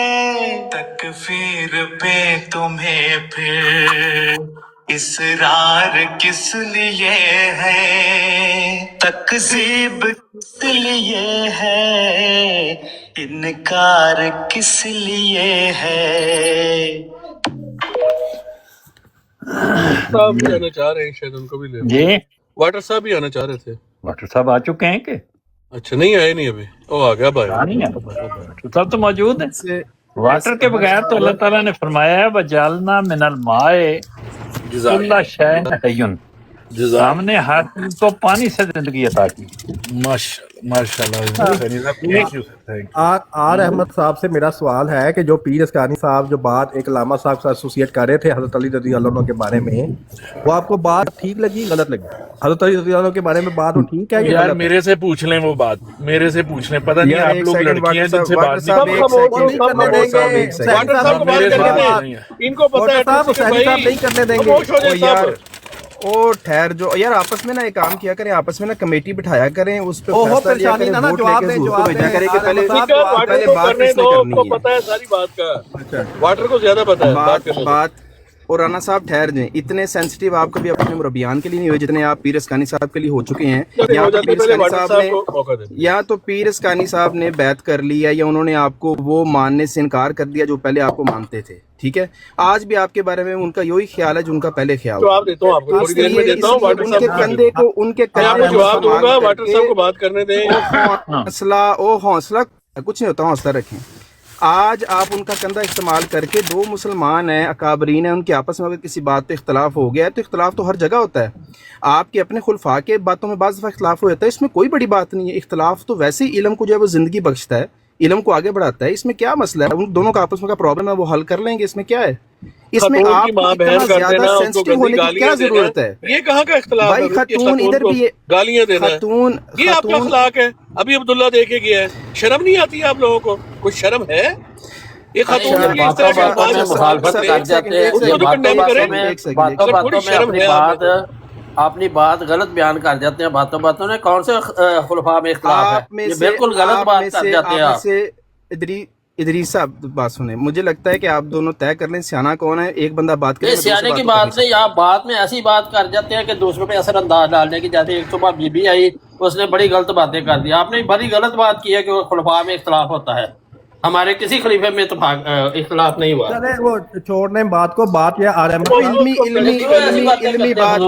تکفیر پہ تمہیں پھر اصرار کس لیے ہے, تکذیب کس لیے ہے, انکار کس لیے ہے. صاحب بھی آنا چاہ رہے ہیں, شاید ان کو بھی لے. جی واٹر صاحب بھی آنا چاہ رہے تھے. ڈاکٹر صاحب آ چکے ہیں کہ اچھا نہیں آئے نہیں ابھی, وہ آ گیا بھائی. نہیں ہے؟ ڈاکٹر صاحب تو موجود ہیں. سے واٹر کے بغیر تو اللہ تعالیٰ نے فرمایا ہے وَجَعَلْنَا مِنَ الْمَاءِ كُلَّ شَيْءٍ حَيٍّ, ہم نے ہر چیز کو پانی سے زندگی عطا کی. آر احمد صاحب سے میرا سوال ہے کہ جو پیر اسکانی صاحب جو بات ایک علامہ صاحب سے ایسوسیٹ کر رہے تھے حضرت علی رضی اللہ عنہ کے بارے میں, وہ آپ کو بات ٹھیک لگی غلط لگی؟ حضرت علی رضی اللہ عنہ کے بارے میں بات وہ ٹھیک ہے یار میرے سے پوچھ لیں, وہ بات میرے سے پوچھ لیں. پتہ نہیں آپ لوگ لڑکیاں جن سے بات نہیں واٹر صاحب کو بات کرنے دیں, ان کو پتہ ہے نہیں کرنے دیں گے. خاموش ہو جائے صاحب. او ٹھہر جو یار, آپس میں نا ایک کام کیا کریں, آپس میں نا کمیٹی بٹھایا کریں, اس پہ فیصلہ لیا کریں, ووٹ لے کے حضور کو بھیجا کریں کہ پہلے بات کس نے کرنی ہے. پتہ ہے ساری بات کا, واٹر کو زیادہ پتہ ہے بات. اور رانا صاحب ٹھہر جائیں, اتنے سینسٹیو آپ کبھی اپنے مربیان کے لیے نہیں ہوئے جتنے آپ پیر اسکانی صاحب کے لیے ہو چکے ہیں. یا تو پیر اسکانی صاحب نے بیعت کر لی ہے, یا انہوں نے آپ کو وہ ماننے سے انکار کر دیا جو پہلے آپ کو مانتے تھے. ٹھیک ہے, آج بھی آپ کے بارے میں ان کا یہی خیال ہے جو ان کا پہلے خیال تھا. ان کے کندھے کو ان کے واٹر صاحب کو بات کرنے دیں. حوصلہ کچھ نہیں ہوتا, حوصلہ رکھیں. آج آپ ان کا کندھا استعمال کر کے دو مسلمان ہیں اکابرین ہیں ان کے آپس میں اگر کسی بات پہ اختلاف ہو گیا ہے تو اختلاف تو ہر جگہ ہوتا ہے. آپ کے اپنے خلفاء کے باتوں میں بعض دفعہ اختلاف ہو جاتا ہے, اس میں کوئی بڑی بات نہیں ہے. اختلاف تو ویسے ہی علم کو جو ہے وہ زندگی بخشتا ہے, علم کو آگے بڑھاتا ہے. اس میں کیا مسئلہ ہے؟ ان دونوں کا آپس میں کا پرابلم ہے وہ حل کر لیں گے, اس میں کیا ہے؟ اس میں خاتون آپ کی کو ماں اتنا بہن کرتے زیادہ نا, ان کو سینسٹیو گندی ہونے کی کیا گالیاں دینا, ضرورت ہے؟ یہ کہاں کا اختلاف بھائی ہے کہ خاتون ادھر کو بھی گالیاں دینا ہے؟ خاتون یہ آپ کا اخلاق ہے. ابھی عبداللہ دیکھے گیا ہے, شرم نہیں آتی ہے آپ لوگوں کو؟ کچھ شرم ہے؟ یہ خاتون کے لیے اس طرح کے الفاظ استعمال کرتے ہیں, اس کو تو کنڈیم کریں. مطلب تھوڑی شرم ہے آپ کو. اپنی بات غلط بیان کر جاتے ہیں باتوں باتوں میں. کون سے خلفاء میں اختلاف ہے؟ یہ بالکل غلط بات کر جاتے ہیں آپ. ادریس صاحب بات سنیں, مجھے لگتا ہے کہ آپ دونوں طے کر لیں سیانا کون ہے. ایک بندہ بات کرے, سیانے کی بات نہیں, آپ بات میں ایسی بات کر جاتے ہیں کہ دوسروں پہ اثر انداز ڈالنے کی. جیسے ایک صبح بی بی آئی, اس نے بڑی غلط باتیں کر دی. آپ نے بڑی غلط بات کی ہے کہ خلفاء میں اختلاف ہوتا ہے. ہمارے کسی خلیفے میں اختلاف نہیں ہوا. وہ چھوڑنے بات کو, بات یہ آ رہا ہے علمی بات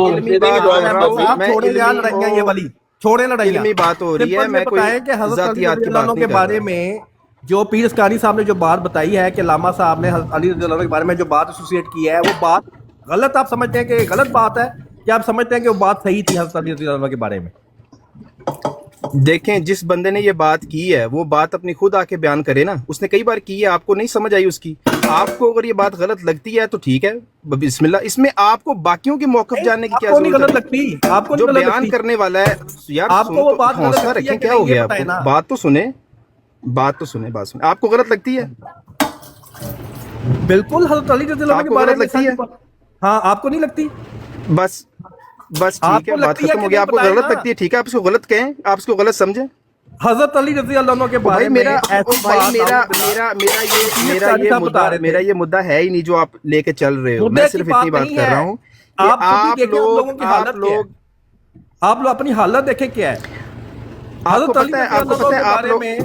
یہ والی چھوڑے لڑائیاں علمی بات ہو رہی ہے. میں بتائیں کہ حضرت علی رضی اللہ عنہ کے بارے میں جو پیر اسکانی صاحب نے جو بات بتائی ہے کہ علامہ صاحب نے حضرت علی رضی اللہ عنہ کے بارے میں جو بات ایسوسیٹ کی ہے, وہ بات غلط آپ سمجھتے ہیں کہ غلط بات ہے, کیا آپ سمجھتے ہیں کہ وہ بات صحیح تھی حضرت علی رضی اللہ عنہ کے بارے میں؟ دیکھیں, جس بندے نے یہ بات کی ہے وہ بات اپنی خود آ کے بیان کرے نا. اس نے کئی بار کی ہے, آپ کو نہیں سمجھ آئی اس کی. آپ کو اگر یہ بات غلط لگتی ہے تو ٹھیک ہے, بسم اللہ. اس میں آپ کو باقیوں کے موقف جاننے کی کیا ضرورت ہے؟ جو بیان کرنے والا ہے یار, حوصلہ رکھیں. کیا ہو گیا آپ کو؟ بات تو سنیں, بات سنیں. آپ کو غلط لگتی ہے؟ بالکل حضرت علی رضی اللہ عنہ کے بارے میں لگتی ہے. ہاں, آپ کو نہیں لگتی؟ بس ٹھیک ہے, بات ختم ہو گیا. آپ کو غلط لگتی ہے, ٹھیک ہے, آپ اس کو غلط کہیں, آپ اس کو غلط سمجھیں. حضرت علی رضی اللہ عنہ کے بارے میں میرا یہ مدعا ہے ہی نہیں جو آپ لے کے چل رہے ہو. میں صرف اتنی بات کر رہا ہوں آپ لوگ اپنی حالت دیکھیں کیا ہے. حضرت علی رضی اللہ عنہ کے بارے میں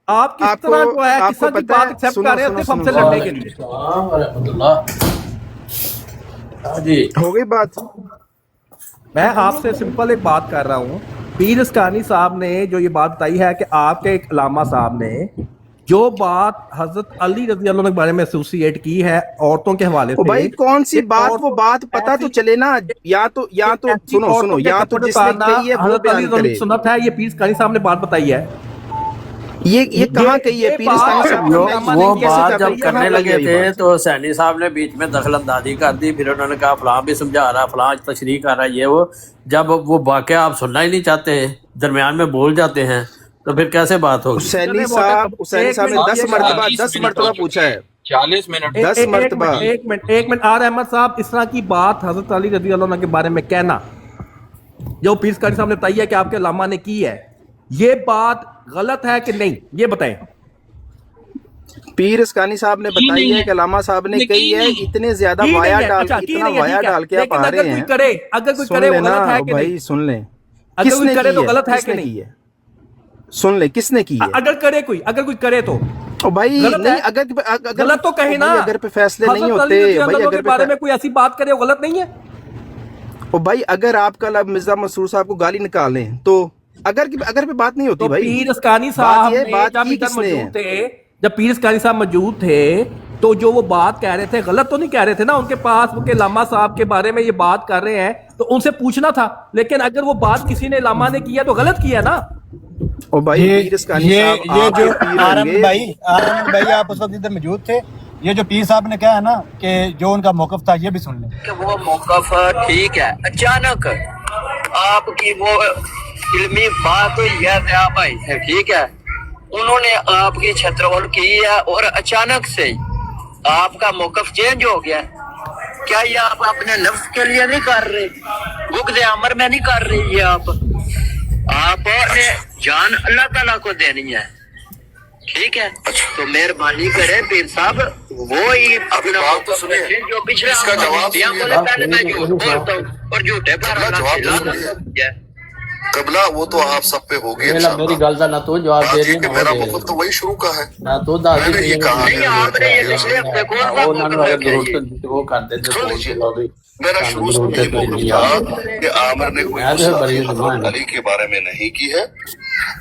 آپ کس طرح جو ہے قصہ کی بات ایکسپٹ کر رہے ہیں صرف ہم سے لڑنے کے لیے. ہو گئی بات. میں آپ سے سمپل ایک بات کر رہا ہوں. پیر اسکانی صاحب نے جو یہ بات بتائی ہے کہ آپ کے ایک علامہ صاحب نے جو بات حضرت علی رضی اللہ عنہ کے بارے میں ایسوسیٹ کی ہے عورتوں کے حوالے سے, بھائی کون سی بات, وہ بات پتہ تو چلے نا. یا تو سنو یا تو جس نے کہی ہے وہ بیان کرے. سنت ہے, یہ پیر اسکانی صاحب نے بات بتائی ہے. یہ کہاں کہی ہے پیر اسکانی صاحب؟ وہ بات جب کرنے لگے تھے تو حسینی صاحب نے بیچ میں دخل اندازی کر دی. پھر انہوں نے کہا فلاں بھی سمجھا رہا, فلاں تشریح کر رہا ہے, یہ وہ. جب وہ واقعہ آپ سننا ہی نہیں چاہتے, درمیان میں بول جاتے ہیں, تو پھر کیسے بات ہوگی؟ حسینی صاحب نے 10 مرتبہ پوچھا ہے. 40 منٹ 10 مرتبہ. ایک منٹ آر احمد صاحب, اس طرح کی بات حضرت علی رضی اللہ عنہ کے بارے میں کہنا جو پیر اسکانی صاحب نے بتائی ہے کہ آپ کے علامہ نے کی ہے, یہ بات غلط ہے کہ نہیں, یہ بتائیں. پیر اسکانی صاحب نے بتائی ہے کہ علامہ صاحب نے کہی ہے. اتنے زیادہ وایا ڈال کے آپ آ رہے ہیں. اگر کوئی کرے وہ غلط ہے کہ بھائی سن لیں, اگر کوئی کرے تو غلط ہے کہ نہیں, سن لیں کس نے کی ہے. اگر کوئی کرے تو بھائی نہیں, اگر غلط تو کہیں نا. اگر پہ فیصلے نہیں ہوتے بھائی, اگر بارے میں کوئی ایسی بات کرے وہ غلط نہیں ہے. بھائی اگر آپ کل مرزا منصور صاحب کو گالی نکالیں تو اگر پہ بات نہیں ہوتی. بھائی پیر اسکانی صاحب جب پیر اسکانی صاحب موجود تھے تو جو وہ بات کہہ رہے تھے غلط تو نہیں کہہ رہے تھے نا. ان کے پاس وہ کہ علامہ صاحب کے بارے میں یہ بات کر رہے ہیں تو ان سے پوچھنا تھا. لیکن اگر وہ بات کسی نے علامہ نے کیا تو غلط کیا نا. بھائی آپ اس وقت ادھر موجود تھے. یہ جو پیر صاحب نے کہا ہے نا کہ جو ان کا موقف تھا, یہ بھی سن لیں کہ وہ موقف ٹھیک ہے. اچانک آپ کی وہ علمی بات بھائی ہے, ٹھیک ہے, انہوں نے آپ کی چھترول کی ہے اور اچانک سے آپ کا موقف چینج ہو گیا. کیا یہ آپ اپنے نفس کے لیے نہیں کر رہے, بغض عمر میں نہیں کر رہے, یہ آپ نے جان اللہ تعالیٰ کو دینی ہے, ٹھیک ہے. تو مہربانی کرے پیر صاحب وہی اپنا موقف رکھیں جو پچھلے پہلے میں جھوٹ بولتا ہوں اور جھوٹے پر قبلہ وہ تو آپ سب پہ ہوگی. میری گل کا نہ تو جواب دے رہی ہے, میرا موقف تو وہی شروع کا ہے. نہ تو دادی میں نے یہ کہا میرا شروع سے یہ موقف تھا کہ عامر نے کوئی علی کے بارے میں نہیں کی ہے.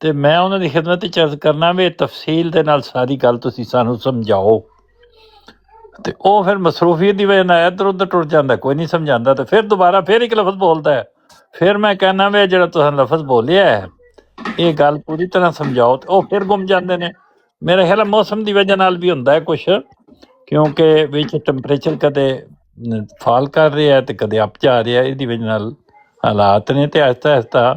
ਤੇ ਮੈਂ ਉਹਨਾਂ ਦੀ ਖਿਦਮਤ ਵਿੱਚ ਅਰਜ਼ ਕਰਨਾ ਵੀ ਤਫਸੀਲ ਦੇ ਨਾਲ ਸਾਰੀ ਗੱਲ ਤੁਸੀਂ ਸਾਨੂੰ ਸਮਝਾਓ ਤੇ ਉਹ ਫਿਰ ਮਸਰੂਫੀਅਤ ਦੀ ਵਜ੍ਹਾ ਨਾਲ ਇੱਧਰ ਉੱਧਰ ਟੁਰ ਜਾਂਦਾ, ਕੋਈ ਨਹੀਂ ਸਮਝਾਉਂਦਾ ਤੇ ਫਿਰ ਦੁਬਾਰਾ ਫਿਰ ਇੱਕ ਲਫ਼ਜ਼ ਬੋਲਦਾ ਹੈ। ਫਿਰ ਮੈਂ ਕਹਿੰਦਾ ਵੀ ਜਿਹੜਾ ਤੁਸੀਂ ਲਫ਼ਜ਼ ਬੋਲਿਆ ਹੈ ਇਹ ਗੱਲ ਪੂਰੀ ਤਰ੍ਹਾਂ ਸਮਝਾਓ ਤੇ ਉਹ ਫਿਰ ਗੁੰਮ ਜਾਂਦੇ ਨੇ। ਮੇਰੇ ਖਿਆਲ ਮੌਸਮ ਦੀ ਵਜ੍ਹਾ ਨਾਲ ਵੀ ਹੁੰਦਾ ਹੈ ਕੁਛ, ਕਿਉਂਕਿ ਵਿੱਚ ਟੈਂਪਰੇਚਰ ਕਦੇ ਫਾਲ ਕਰ ਰਿਹਾ ਹੈ ਤੇ ਕਦੇ ਅਪ ਜਾ ਰਿਹਾ, ਇਹਦੀ ਵਜ੍ਹਾ ਨਾਲ ਹਾਲਾਤ ਨੇ ਤੇ ਆਹਿਸਤਾ ਆਹਿਸਤਾ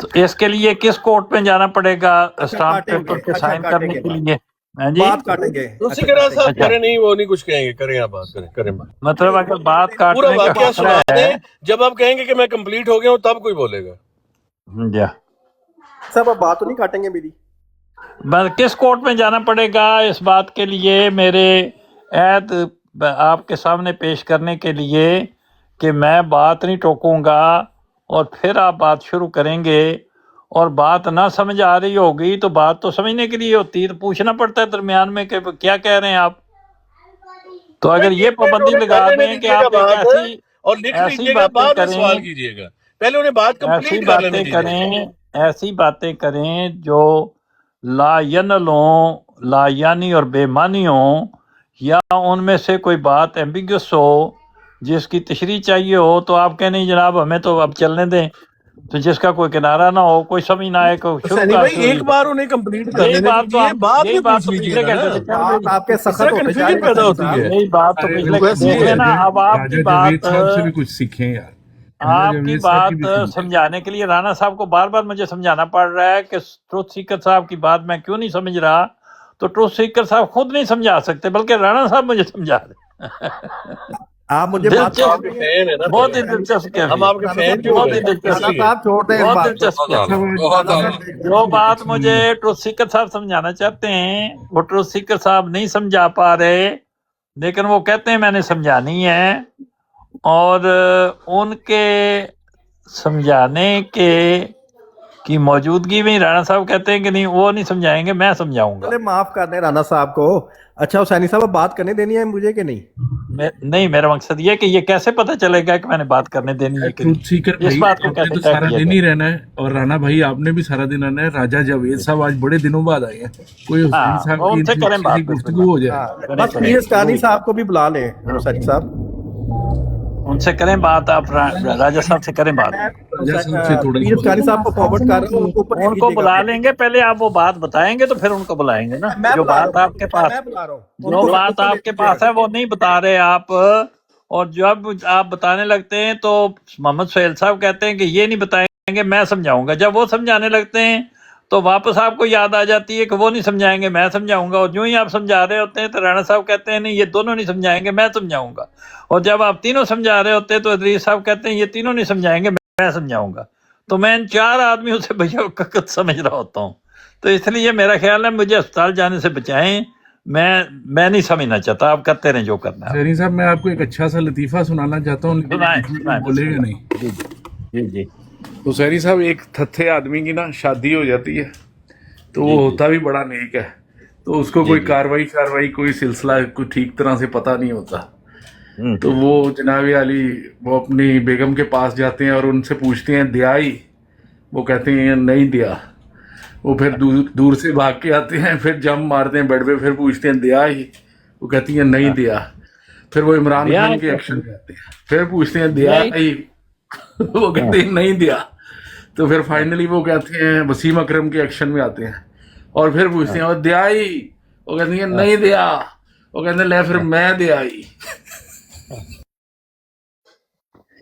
تو اس کے لیے کس کورٹ میں جانا پڑے گا اسٹامپ کاٹیں پیپر گے، کے اچھا سائن کاٹیں کرنے گے، کے لیے؟ ہاں جی، بات کاٹیں گے، اسی اچھا طرح کاٹیں گے۔ صاحب کریں نہیں، وہ نہیں کچھ کہیں گے، کریں آپ بات کریں بات، مطلب اگر بات پورا کاٹنے کا واقعہ خطرہ سنا ہے دیں، جب آپ کہیں گے کہ میں کمپلیٹ ہو گیا ہوں تب کوئی بولے گا۔ جا صاحب آپ بات تو نہیں کاٹیں گے میری؟ بس کس کورٹ میں جانا پڑے گا اس بات کے لیے میرے عہد آپ کے سامنے پیش کرنے کے لیے کہ میں بات نہیں ٹوکوں گا، اور پھر آپ بات شروع کریں گے اور بات نہ سمجھ آ رہی ہوگی تو بات تو سمجھنے کے لیے ہوتی ہے، تو پوچھنا پڑتا ہے درمیان میں کہ کیا کہہ رہے ہیں آپ۔ تو اگر یہ پابندی لگا کر لینے دیں کہ دیجیے گا آپ ایک بات، ایسی اور لکھ ایسی لیجیے گا، باتیں بعد میں کریں، سوال کیجیے گا، پہلے انہیں بات ایسی کمپلیٹ کر لینے باتیں دیجیے۔ کریں، ایسی باتیں کریں جو لا ینل ہوں، لا یعنی اور بے معنی ہوں، یا ان میں سے کوئی بات ایمبیگس ہو جس کی تشریح چاہیے ہو، تو آپ کہیں نہیں جناب ہمیں تو اب چلنے دیں، تو جس کا کوئی کنارہ نہ ہو، کوئی سمجھ نہ آئے کہ شروع حسینی کہاں بھائی سے ہوئی۔ ایک بار انہیں کمپلیٹ کر یہی لینے بات تو دیجیے، بعد یہی میں بات پوچھ تو لیجیے پچھلے گا نا، گھنٹے سے چل بات رہی ہے، آپ کے اس سخت طرح ہوتے جا کنفیوژن رہے پیدا ہیں ہوتی صاحب۔ ہے۔ یہی بات تو پچھلے ویسے ہی دیکھیں ہے۔ نا، اب آپ کی راجہ بات جاوید صاحب سے بھی کچھ سیکھیں یار، آپ راجہ کی جاوید صاحب کی بات بھی سنتے ہیں۔ سمجھانے کے لیے رانا صاحب کو بار بار مجھے سمجھانا پڑ رہا ہے کہ ٹروتھ سیکر صاحب کی بات میں کیوں نہیں سمجھ رہا، تو ٹروتھ سیکر صاحب خود نہیں سمجھا سکتے بلکہ رانا صاحب مجھے سمجھا رہے۔ آپ مجھے بات آپ دلچسپ، کے فین ہے نا، بہت ہی دلچسپ ہم آپ کے رانا فین صاحب جو چھوڑ بہت ہے ہی دیں، دلچسپ، رانا صاحب چھوڑ دیں اس بہت بات کو۔ دلچسپ ہے۔ بہت رانا اعلیٰ۔ صاحب جو بات مجھے ٹروتھ سیکر صاحب سمجھانا چاہتے ہیں وہ ٹروتھ سیکر صاحب نہیں سمجھا پا رہے، لیکن وہ کہتے ہیں میں نے سمجھانی ہے، اور ان کے سمجھانے کی موجودگی میں رانا صاحب کہتے ہیں کہ نہیں وہ نہیں سمجھائیں گے، میں سمجھاؤں گا۔ چلے معاف کر دیں رانا صاحب کو۔ اچھا حسینی صاحب اب بات کرنے دینی ہے مجھے کہ نہیں؟ نہیں، میرا مقصد یہ کہ یہ کیسے پتہ چلے گا کہ میں نے بات کرنے دینی ہے کہ ٹروتھ سیکر نہیں، اس بھائی بات کو آپ نے کیسے تو طے سارا کیا دن جائے؟ ہی رہنا ہے، اور رانا بھائی آپ نے بھی سارا دن رہنا ہے۔ راجہ جاوید صاحب آج بڑے دنوں بعد آئے ہیں، کوئی حسین ہاں، صاحب وہ کی ان سے ان کریں سے بات، بسم گفتگو ہو اللہ، جائے۔ ہاں، کریں بس کریں، پیر اسکانی ضروری، صاحب کو بھی بلا لیں حسینی صاحب۔ ان سے کریں بات، آپ راجہ صاحب سے کریں بات، میں راجہ صاحب سے تھوڑا پیر اسکانی صاحب کو فارورڈ کر رہا ہوں، ان کو اوپر لے ان کو لیجیے گا بلا پلیز۔ لیں گے، پہلے آپ وہ بات بتائیں گے تو پھر ان کو بلائیں گے نا۔ میں جو بلا رہا بات آپ کے ہوں، پاس میں بلا رہا ہوں، ان جو کو بات اوپر لے آپ کے لیجیے پاس گا۔ ہے وہ نہیں بتا رہے آپ، اور جب آپ بتانے لگتے ہیں تو محمد سہیل صاحب کہتے ہیں کہ یہ نہیں بتائیں گے، میں سمجھاؤں گا۔ جب وہ سمجھانے لگتے ہیں تو واپس آپ کو یاد آ جاتی ہے کہ وہ نہیں سمجھائیں گے، میں سمجھاؤں گا، اور جو ہی آپ سمجھا رہے ہوتے ہیں تو رانا صاحب کہتے ہیں نہیں یہ دونوں نہیں سمجھائیں گے، میں سمجھاؤں گا، اور جب آپ تینوں سمجھا رہے ہوتے ہیں تو ادریس صاحب کہتے ہیں یہ تینوں نہیں سمجھائیں گے، میں سمجھاؤں گا۔ تو میں ان چار آدمیوں سے بجوقت سمجھ رہا ہوتا ہوں، تو اس لیے میرا خیال ہے مجھے اسپتال جانے سے بچائیں، میں نہیں سمجھنا چاہتا، آپ کرتے رہیں جو کرنا ہے۔ حسینی صاحب میں آپ کو ایک اچھا سا لطیفہ سنانا چاہتا ہوں، لیکن سنائیں بیچ میں سنائیں، کوئی بسم بولے گا اللہ، نہیں۔ جی جی جی حسینی صاحب ایک تھتھے آدمی کی نا شادی ہو جاتی ہے، تو جی وہ جی ہوتا بھی بڑا نیک ہے، تو اس کو جی کوئی جی کاروائی کوئی سلسلہ کوئی ٹھیک طرح سے پتہ نہیں ہوتا، ہوں تو وہ جناب علی وہ اپنی بیگم کے پاس جاتے ہیں اور ان سے پوچھتے ہیں دیا ہی؟ وہ کہتے ہیں نہیں دیا۔ وہ پھر دور سے بھاگ کے آتے ہیں، پھر جم مارتے ہیں بیڈ پہ، پھر پوچھتے ہیں دیا ہی؟ وہ کہتی ہیں نہیں دیا۔ پھر وہ عمران دیا خان ہے کے تو ایکشن پہ آتے ہیں، پھر پوچھتے ہیں دیا دیا ہی، ہی؟ وہ ہاں کہتے ہیں نہیں دیا۔ تو پھر ہاں فائنلی وہ کہتے ہیں وسیم اکرم کے ایکشن میں آتے ہیں، اور پھر پوچھتے ہاں ہیں اور دیا ہی؟ وہ کہتے ہیں ہاں نہیں دیا۔ وہ کہتے ہیں لے پھر ہاں میں دیا ہی۔ ہاں۔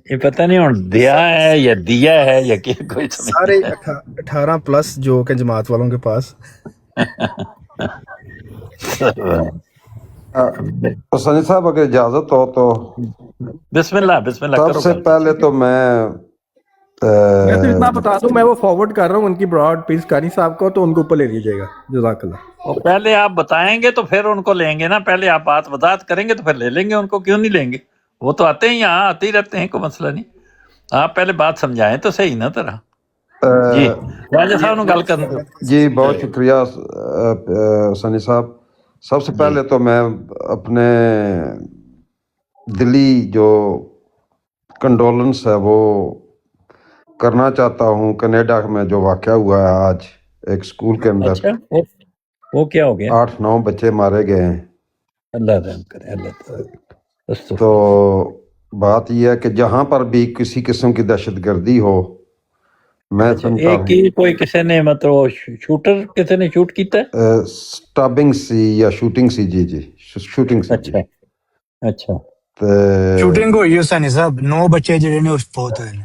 یہ پتہ نہیں ہوں دیا ہے یا دیا ہے یا کہ کوئی سمجھ سارے نہیں 18+ جو کہ جماعت والوں کے پاس۔ حسنی صاحب اگر اجازت ہو تو بسم اللہ سب کرو سے گل۔ پہلے تو میں میں تو اتنا بتا دوں، میں وہ فارورڈ کر رہا ہوں ان کی براڈ پیر اسکانی صاحب کو، تو ان کو اوپر لے لیجیے گا۔ جزاک اللہ۔ اور پہلے آپ بتائیں گے تو پھر ان کو لیں گے نا، پہلے آپ بات وضاحت کریں گے تو پھر لے لیں گے ان کو، کیوں نہیں لیں گے؟ وہ تو آتے ہیں یہاں، آتے ہی رہتے ہیں، کوئی مسئلہ نہیں۔ آپ پہلے بات سمجھائیں تو صحیح نا طرح۔ جی راجہ صاحب نے گل کرنے دو۔ جی بہت شکریہ حسنی صاحب۔ سب سے جی پہلے تو میں اپنے دلی جو کنڈولنس ہے وہ کرنا چاہتا ہوں کینیڈا میں جو واقعہ ہوا ہے آج ایک اسکول کے اندر اچھا وہ کیا ہو گیا؟ 8-9 بچے مارے گئے ہیں۔ اللہ رحم کرے، اللہ تعالیٰ۔ تو بات یہ ہے کہ جہاں پر بھی کسی قسم کی دہشت گردی ہو، میں اچھا سمجھتا ایک ہوں کی کوئی کسی نے مطلب شوٹر کسی نے شوٹ کیتا ہے؟ سٹابنگ سی یا شوٹنگ سی، جی شوٹنگ سی جی۔ اچھا اچھا شوٹنگ ہوئی حسینی صاحب، 9 بچے جڑے نے اس فوت ہوئے ہیں۔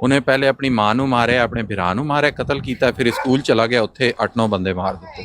ਉਹਨੇ ਪਹਿਲੇ ਆਪਣੀ ਮਾਂ ਨੂੰ ਮਾਰਿਆ ਆਪਣੇ ਭਰਾ ਨੂੰ ਮਾਰਿਆ ਕਤਲ ਕੀਤਾ ਫਿਰ ਸਕੂਲ ਚਲਾ ਗਿਆ ਉੱਥੇ 8-9 ਬੰਦੇ ਮਾਰ ਦਿੱਤੇ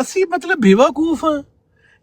ਅਸੀਂ ਮਤਲਬ ਬੇਵਕੂਫ ਹਾਂ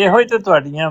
ਇਹੋ ਹੀ ਤੇ ਤੁਹਾਡੀਆਂ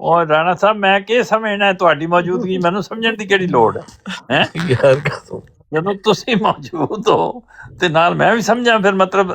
ਉਹ ਰਾਣਾ ਸਾਹਿਬ ਮੈਂ ਕੀ ਸਮਝਣਾ ਹੈ ਤੁਹਾਡੀ ਮੌਜੂਦਗੀ ਮੈਨੂੰ ਸਮਝਣ ਦੀ ਕਿਹੜੀ ਲੋੜ ਹੈ ਯਾਰ ਜਦੋਂ ਤੁਸੀਂ ਮੌਜੂਦ ਹੋ ਤੇ ਨਾਲ ਮੈਂ ਵੀ ਸਮਝਾਂ ਫਿਰ ਮਤਲਬ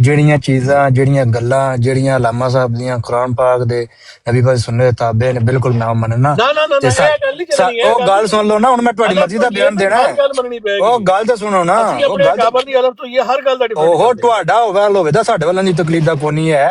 ਜਿਹੜੀਆਂ ਚੀਜ਼ਾਂ ਜਿਹੜੀਆਂ ਗੱਲਾਂ ਜਿਹੜੀਆਂ ਅਲਾਮਾ ਸਾਹਿਬ ਦੀਆਂ ਕੁਰਾਨ ਪਾਕ ਦੇ ਨਬੀ ਪਾਕ ਸੁਨਨਤ ਤਾਬੇ ਨੇ ਬਿਲਕੁਲ ਨਾ ਮੰਨਣਾ। ਤੇ ਉਹ ਗੱਲ ਸੁਣ ਲਓ ਨਾ, ਹੁਣ ਮੈਂ ਤੁਹਾਡੀ ਮਰਜ਼ੀ ਦਾ ਬਿਆਨ ਦੇਣਾ ਹੈ, ਉਹ ਗੱਲ ਤਾਂ ਸੁਣੋ ਨਾ। ਉਹ ਗੱਲ ਉਹ ਤੁਹਾਡਾ ਹੋਵੇ ਲੋਵੇ ਦਾ, ਸਾਡੇ ਵੱਲੋਂ ਦੀ ਤਕਲੀਫ ਦਾ ਕੋਈ ਨਹੀਂ ਹੈ,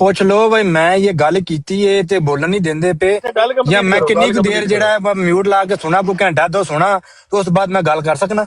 ਪੁੱਛ ਲੋ ਬਈ ਮੈਂ ਇਹ ਗੱਲ ਕੀਤੀ ਏ ਤੇ ਬੋਲਣ ਨਹੀਂ ਦਿੰਦੇ ਪਏ, ਜਾਂ ਮੈਂ ਕਿੰਨੀ ਕੁ ਦੇਰ ਜਿਹੜਾ ਮਿਊਟ ਲਾ ਕੇ ਸੁਣਾ, ਕੋਈ ਘੰਟਾ ਦੋ ਸੁਣਾ ਤੇ ਉਸ ਤੋਂ ਬਾਅਦ ਮੈਂ ਗੱਲ ਕਰ ਸਕਣਾ?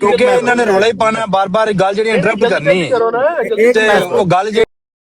ਕਿਉਂਕਿ ਇਹਨਾਂ ਨੇ ਰੋਲਾ ਹੀ ਪਾਣਾ, ਬਾਰ-ਬਾਰ ਗੱਲ ਜਿਹੜੀ ਇੰਟਰਰਪਟ ਕਰਨੀ ਹੈ ਤੇ ਉਹ ਗੱਲ ਜਿਹੜੀ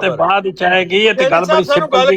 ਤੇ ਬਾਅਦ ਵਿੱਚ ਆਏਗੀ, ਇਹ ਤੇ ਗੱਲ ਬੜੀ ਸਿੰਪਲ ਜੀ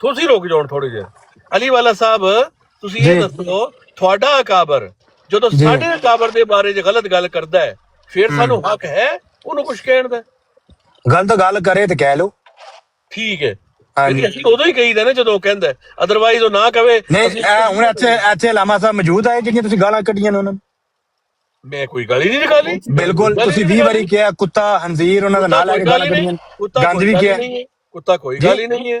ਤੁਸੀਂ ਰੁਕ ਜਾਓ ਥੋੜੀ ਜਿਹੀ। ਅਲੀ ਵਾਲਾ ਸਾਹਿਬ ਤੁਸੀਂ ਇਹ ਦੱਸੋ, ਤੁਹਾਡਾ ਕਾਬਰ ਜਦੋਂ ਸਾਡੇ ਕਾਬਰ ਦੇ ਬਾਰੇ ਜੇ ਗਲਤ ਗੱਲ ਕਰਦਾ ਹੈ ਫਿਰ ਸਾਨੂੰ ਹੱਕ ਹੈ ਉਹਨੂੰ ਕੁਝ ਕਹਿਣ ਦਾ? ਗਲਤ ਗੱਲ ਕਰੇ ਤੇ ਕਹਿ ਲਓ, ਠੀਕ ਹੈ। ਅਸੀਂ ਉਦੋਂ ਹੀ ਕਹੀਦਾ ਨਾ ਜਦੋਂ ਕਹਿੰਦਾ, ਅਦਰਵਾਈਜ਼ ਉਹ ਨਾ ਕਵੇ। ਨਹੀਂ ਹੁਣ ਇੱਥੇ ਅਲਾਮਾ ਸਾਹਿਬ ਮੌਜੂਦ ਆਏ ਜਿਹੜੀਆਂ ਤੁਸੀਂ ਗਾਲਾਂ ਕੱਢੀਆਂ ਨੇ ਉਹਨਾਂ ਨੂੰ? ਮੈਂ ਕੋਈ ਗਾਲੀ ਨਹੀਂ ਨਿਕਾਲੀ। ਬਿਲਕੁਲ ਤੁਸੀਂ 20 ਵਾਰੀ ਕਿਹਾ ਕੁੱਤਾ ਹੰਜ਼ੀਰ ਉਹਨਾਂ ਦਾ ਨਾਂ ਲੈ ਕੇ ਗਾਲਾਂ ਕੱਢੀਆਂ, ਗੰਦ ਵੀ ਕਿਹਾ। ਕੁੱਤਾ ਕੋਈ ਗਾਲੀ ਨਹੀਂ ਹੈ।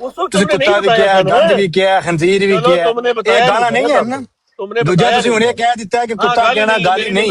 ਤੁਸੀਂ ਕੁੱਤਾ ਵੀ ਕਿਹਾ, ਗੰਦ ਵੀ ਕਿਹਾ, ਖੰਜ਼ੀਰ ਵੀ ਕਿਹਾ, ਇਹ ਗਾਲਾਂ ਨਹੀਂ ਹੈ ਨਾ। ਦੂਜਾ ਤੁਸੀਂ ਹੁਣ ਇਹ ਕਹਿ ਦਿੱਤਾ ਕਿ ਕੁੱਤਾ ਕਹਿਣਾ ਗਾਲੀ ਨਹੀਂ।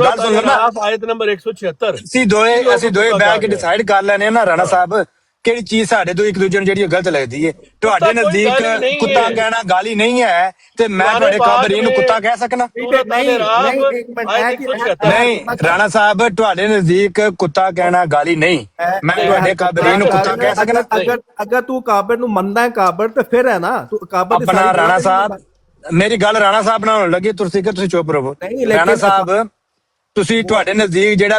ਗੱਲ ਸੁਣ ਲਓ ਨਾ। ਆਇਤ ਨੰਬਰ 176 ਅਸੀਂ ਦੋਏ ਬੈਠ ਕੇ ਡਿਸਾਈਡ ਕਰ ਲੈਣੇ ਨਾ ਰਾਣਾ ਸਾਹਿਬ ਕਿਹੜੀ ਚੀਜ਼ ਸਾਡੇ ਤੋਂ ਇੱਕ ਦੂਜੇ ਨੂੰ ਜਿਹੜੀ ਗਲਤ ਲੱਗਦੀ ਹੈ। ਤੁਹਾਡੇ ਨਜ਼ਦੀਕ ਕੁੱਤਾ ਕਹਿਣਾ ਗਾਲੀ ਨਹੀਂ ਹੈ ਤੇ ਮੈਂ ਤੁਹਾਡੇ ਕਾਬਰੀਨ ਨੂੰ ਕੁੱਤਾ ਕਹਿ ਸਕਣਾ? ਨਹੀਂ ਰਾਣਾ ਸਾਹਿਬ ਤੁਹਾਡੇ ਨਜ਼ਦੀਕ ਕੁੱਤਾ ਕਹਿਣਾ ਗਾਲੀ ਨਹੀਂ, ਮੈਂ ਤੁਹਾਡੇ ਕਾਬਰੀਨ ਨੂੰ ਕੁੱਤਾ ਕਹਿ ਸਕਣਾ? ਅਗਰ ਤੂੰ ਕਾਬਰ ਨੂੰ ਮੰਨਦਾ ਹੈ ਕਾਬਰ ਤੇ ਫਿਰ ਹੈ ਨਾ ਤੂੰ ਕਾਬਰ ਦੀ ਆਪਣਾ ਰਾਣਾ ਸਾਹਿਬ ਮੇਰੀ ਗੱਲ ਰਾਣਾ ਸਾਹਿਬ ਨਾਲ ਹੋਣ ਲੱਗੀ, ਤੁਸੀਂ ਚੁੱਪ ਰਹੋ। ਰਾਣਾ ਸਾਹਿਬ ਤੁਸੀਂ ਤੁਹਾਡੇ ਨਜ਼ਦੀਕ ਜਿਹੜਾ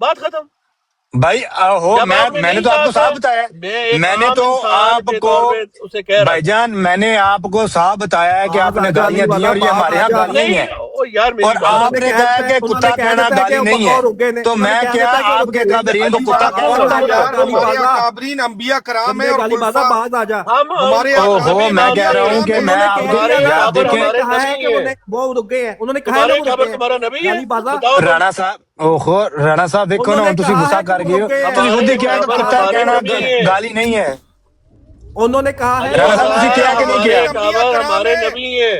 بات ختم. بھائی ہو جب آپ نے میں نے نہیں تو آپ کہا کو تھا، صاف بتایا ہے. میں ایک میں نے عام تو انسان آپ کے کو طور پہ اسے کہہ رہا بھائی تھا. جان میں نے آپ کو صاف بتایا ہے کہ آپ نے گالیاں دی اور یہ ہمارے یہاں گالیاں ہی ہیں. یار اور میری بات آپ نے کہا کہ کتا کہنا گالی نہیں ہے، تو میں کیا آپ کے اکابرین کو کتا کہہ سکتا ہوں؟ یار ہمارے اکابرین انبیاء کرام ہیں اور گالی بازا خلفاء باز آ جا. ہمارے اوہو میں کہہ رہا ہوں کہ میں آپ کو یار دیکھیں کہا ہے کہ وہ رک گئے ہیں، انہوں نے کہا ہے نا تمہارے وہ رک قبر گئے ہیں. تمہارا نبی ہے، گالی بازا بتاؤ تم. رانا صاحب اوہو رانا صاحب دیکھو نا انہوں نے ہوں تسی کہا غصہ ہے کہ کر وہ گئے ہو. رک گئے ہیں. تسی خود ہی کہا کہ قبر کتا ہمارے کہنا نبی ہے. گالی نہیں ہے. انہوں نے کہا ہے رانا صاحب تسی کیا کہ نہیں کیا؟ قبر ہمارے نبی ہے،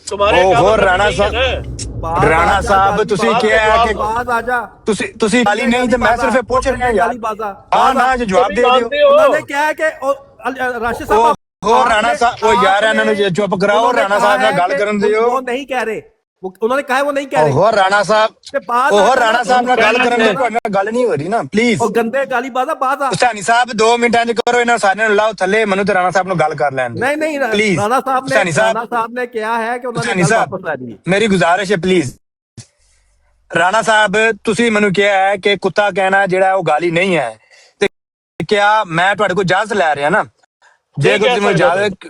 تمہارے اوہو قبر نبی رانا نہیں ہے نا. صاحب رانا صاحب تسی بات کا کیا ہے جواب کہ دو. باز آ جا. تسی گالی نہیں تو میں صرف پوچھ رہے ہیں یار. گالی بازا ہاں نا جو جواب دے دیو. مانتے ہو انہوں نے کیا ہے کہ راشد صاحب اوہو رانا صاحب او یار انہوں نے چپ کراؤ رانا صاحب نے گل کرن دیو. وہ نہیں کہہ رہے، انہوں نے کہا ہے وہ نہیں کہہ رہے. اوہو رانا صاحب کہ باز اوہو آ جا رانا نا، صاحب نے گل کرن کہنا دے، کوئی نہ گل نہیں ہو رہی نا پلیز. اور گندے گالی بازا باز آ. حسینی صاحب 2 منٹاں چ کرو انہاں سارے لاؤ تھلے منو تے رانا صاحب نو گل کر لین دو نہیں پلیز. رانا صاحب حسینی نے کیا ہے کہ انہوں نے حسینی گل صاحب واپس لا دی. میری گزارش ہے پلیز. رانا صاحب تسی منو کیا ہے کہ کتا کہنا جڑا ہے وہ گالی نہیں ہے، تے کیا میں تہاڈے کو اجازت لے رہا نا؟ جے نہیں کوئی کہہ تمہیں سکتا اجازت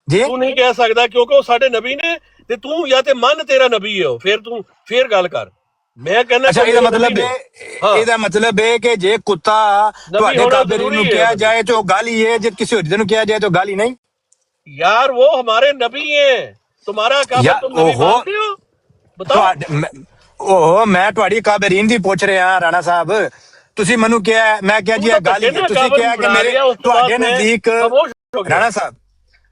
جی تو نہیں کہہ سکتا کیونکہ وہ ساڈے نبی نے تے تو یا تے من تیرا نبی ہے پھر گل کر. میں کہنا اچھا کہ یہ میرے مطلب نبی نے. ہے ہاں یہ مطلب ہے کہ جے کتا نبی تہاڈے ہونا کابرین نو ضروری ہے کیا نبی. جائے تو گالی ہے، جے کسی اور نو کیا جائے تو گالی نہیں. یار وہ ہمارے نبی ہیں، تمہارا کعبہ یا تم نبی اوہو مانتے ہو؟ بتاؤ. اوہو میں تہاڈی کابرین دی پوچھ رہا ہاں رانا صاحب. تسی منو کیا ہے میں کیا تو جی تو گالی دھکے ہے، نا تسی کعبہ کیا بھی ہے کہ بنا میرے لیا، اس کے بعد تہاڈے میں نزدیک خاموش ہو گیا.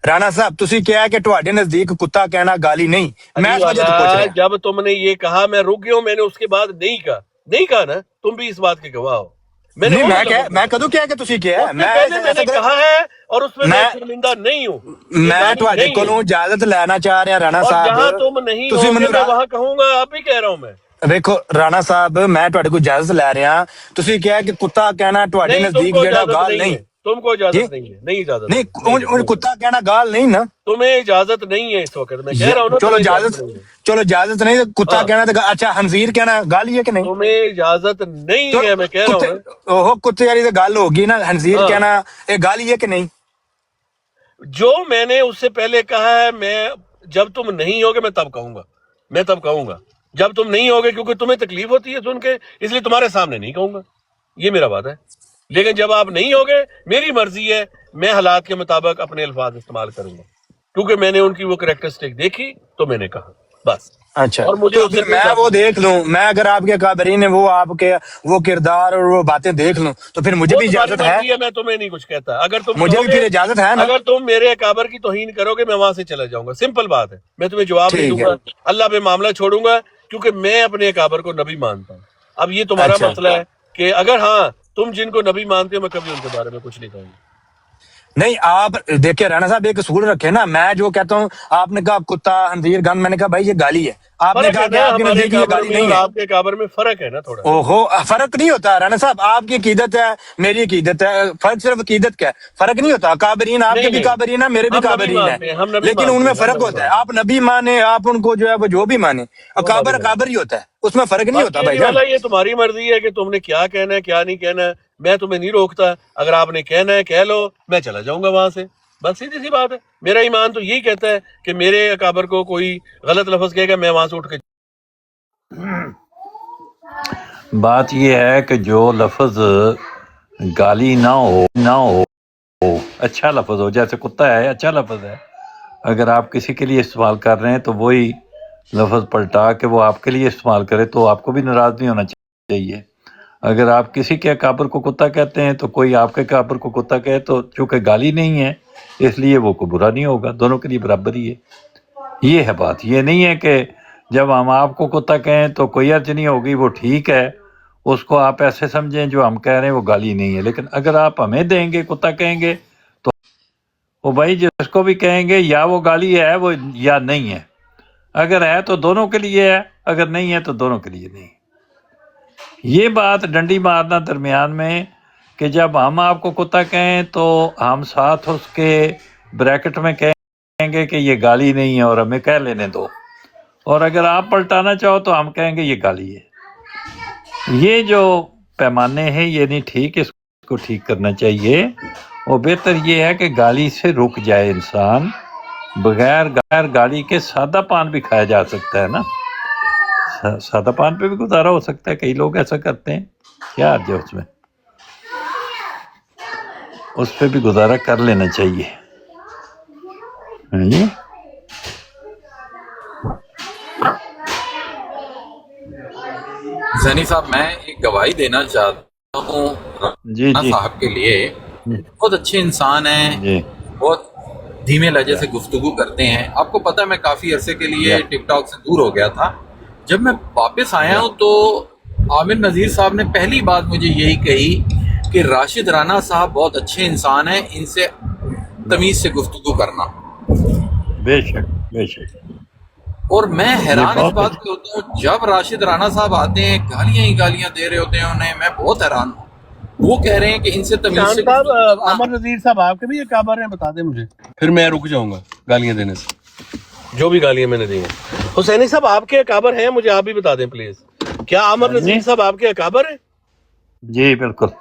رانا صاحب تسی کیا ہے کہ تہاڈے نزدیک کتا کہنا گالی نہیں. میں علی اس وجہ تو پوچھ والا رہا. جب تم نے یہ کہا میں رک گیا ہوں، میں نے اس کے بعد نہیں کہا نا. تم بھی اس بات کے گواہ ہو. میں نے نہیں وہ میں لفظ میں کدو کیا کہ تسی کیا اس ہے سے پہلے میں نے کہا ہے اور اس پہ میں شرمندہ نہیں ہوں. یہ میں گالی تہاڈے نہیں ہے. کولوں اجازت لینا چاہ رہا رانا اور صاحب. جہاں تم نہیں تسی ہوگے منو میں وہاں کہوں گا. آپ ہی کہہ رہا ہوں میں. دیکھو رانا صاحب میں تہاڈے کو اجازت لے رہا ہاں. تسی کیا ہے کہ کتا کہنا تہاڈے نہیں تم نزدیک کو جڑا اجازت گال نہیں نہیں. ہے، تم کو جی اجازت نہیں ہے. نہیں اجازت نہیں نہیں. کتا کہنا گال نہیں نا. تمہیں اجازت نہیں ہے اس وقت. میں کہہ رہا ہوں نا چلو تمہیں اجازت نہیں ہے. چلو اجازت نہیں کتا ہاں کہنا تو اچھا خنزیر کہنا گال ہی ہے کہ نہیں؟ تمہیں اجازت نہیں ہے، میں کہہ رہا ہوں نا. اوہو کتے والی تو گل ہوگی نا. خنزیر ہاں کہنا یہ گال ہی ہے کہ نہیں؟ جو میں نے اس سے پہلے کہا ہے، میں جب تم نہیں ہوگے میں تب کہوں گا. جب تم نہیں ہوگے کیونکہ تمہیں تکلیف ہوتی ہے سن کے، اس لیے تمہارے سامنے نہیں کہوں گا. یہ میرا بات ہے. لیکن جب آپ نہیں ہوگے میری مرضی ہے، میں حالات کے مطابق اپنے الفاظ استعمال کروں گا، کیونکہ میں نے ان کی وہ کریکٹرسٹک دیکھی تو میں نے کہا بس. اچھا اور مجھے تو اس سے پھر کوئی میں وہ تعلق نہیں. دیکھ لوں. میں اگر آپ کے کابرین وہ آپ کے وہ کردار اور وہ باتیں دیکھ لوں تو پھر مجھے وہ بھی تمہاری اجازت ہے. مرضی ہے، میں تمہیں نہیں کچھ کہتا. اگر تم مجھے کہو بھی گے، پھر اجازت ہے نا. اگر تم میرے اکابر کی توہین کرو گے میں وہاں سے چلا جاؤں گا. سمپل بات ہے. میں تمہیں جواب نہیں ٹھیک دوں ہے. گا، اللہ پہ معاملہ چھوڑوں گا، کیونکہ میں اپنے اکابر کو نبی مانتا ہوں. اب یہ تمہارا اچھا مسئلہ ہے کہ اگر ہاں تم جن کو نبی مانتے ہو، میں کبھی ان کے بارے میں کچھ نہیں کہوں گا. نہیں آپ دیکھیں رانا صاحب ایک اصول رکھے نا. میں جو کہتا ہوں آپ نے کہا کتا خنزیر گند، میں نے کہا بھائی یہ گالی ہے. آپ نے فرق کہا ہے کہ نا آپ کے ہمارے نزدیک یہ اکابر گالی میں نہیں اور ہے. آپ کے اکابر میں فرق ہے نا تھوڑا. اوہو فرق نہیں ہوتا رانا صاحب. آپ کی عقیدت ہے میری عقیدت ہے، فرق صرف عقیدت کا ہے. فرق نہیں ہوتا. کابرین آپ کے بھی نہیں کابرین ہیں، میرے بھی ہم نبی کابرین ہیں، مانتے ہیں، ہم نبی لیکن ان مانتے میں ہیں، ہم فرق نبی ہوتا ہے. مانتے آپ نبی مانے، آپ ان کو جو ہے وہ جو بھی مانے، ہیں، وہ نبی اکابر مانتے ہیں. اکابر ہی ہوتا ہے، اس میں فرق نہیں ہوتا باقی بھائی علی جان. والا یہ تمہاری مرضی ہے کہ تم نے کیا کہنا ہے کیا نہیں کہنا ہے. میں تمہیں نہیں روکتا. اگر آپ نے کہنا ہے کہہ لو، میں چلا جاؤں گا وہاں سے. بس سیدھی سی بات ہے. میرا ایمان تو یہی کہتا ہے کہ میرے اکابر کو کوئی غلط لفظ کہے گا میں وہاں سے اٹھ کے. بات یہ ہے کہ جو لفظ گالی نہ ہو اچھا لفظ ہو، جیسے کتا ہے اچھا لفظ ہے. اگر آپ کسی کے لیے استعمال کر رہے ہیں تو وہی لفظ پلٹا کے وہ آپ کے لیے استعمال کرے تو آپ کو بھی ناراض نہیں ہونا چاہیے. اگر آپ کسی کے اکابر کو کتا کہتے ہیں تو کوئی آپ کے اکابر کو کتا کہے تو چونکہ گالی نہیں ہے اس لیے وہ کو برا نہیں ہوگا، دونوں کے لیے برابر ہی ہے. یہ ہے بات. یہ نہیں ہے کہ جب ہم آپ کو کتا کہیں تو کوئی حرج نہیں ہوگی، وہ ٹھیک ہے، اس کو آپ ایسے سمجھیں جو ہم کہہ رہے ہیں وہ گالی نہیں ہے. لیکن اگر آپ ہمیں دیں گے کتا کہیں گے تو وہ بھائی جس کو بھی کہیں گے یا وہ گالی ہے وہ یا نہیں ہے. اگر ہے تو دونوں کے لیے ہے، اگر نہیں ہے تو دونوں کے لیے نہیں. یہ بات ڈنڈی مارنا درمیان میں کہ جب ہم آپ کو کتا کہیں تو ہم ساتھ اس کے بریکٹ میں کہیں گے کہ یہ گالی نہیں ہے اور ہمیں کہہ لینے دو، اور اگر آپ پلٹانا چاہو تو ہم کہیں گے یہ گالی ہے۔ یہ جو پیمانے ہیں یہ نہیں ٹھیک، اس کو ٹھیک کرنا چاہیے، اور بہتر یہ ہے کہ گالی سے رک جائے انسان۔ بغیر گالی کے سادہ پان بھی کھایا جا سکتا ہے نا، سادہ پان پہ بھی گزارا ہو سکتا ہے، کئی لوگ ایسا کرتے ہیں، کیا حرج ہے اس میں، اس پہ بھی گزارا کر لینا چاہیے۔ جی زینی صاحب، میں ایک گواہی دینا چاہتا ہوں جی رانا جی صاحب کے لیے۔ بہت اچھے انسان ہیں، جی بہت دھیمے لہجے سے گفتگو کرتے ہیں۔ آپ کو پتہ ہے میں کافی عرصے کے لیے ٹک ٹاک سے دور ہو گیا تھا، جب میں واپس آیا ہوں تو عامر نذیر صاحب نے پہلی بات مجھے یہی کہی کہ راشد رانا صاحب بہت اچھے انسان ہیں، ان سے تمیز سے گفتگو کرنا۔ بے شک بے شک۔ اور میں حیران اس بہت بات پہ ہوتا ہوں، جب راشد رانا صاحب آتے ہیں گالیاں ہی گالیاں دے رہے ہوتے ہیں انہیں، میں بہت حیران ہوں۔ وہ کہہ رہے ہیں کہ ان سے تمیز سے شان صاحب، عامر نذیر صاحب آپ کے بھی یہ کعبر ہیں، بتا دیں مجھے، پھر میں رک جاؤں گا گالیاں دینے سے، جو بھی گالیاں میں نے دی ہیں۔ حسینی صاحب آپ کے اکابر ہیں، مجھے آپ بھی بتا دیں پلیز، کیا عامر نذیر صاحب آپ کے اکابر ہیں؟ جی بالکل۔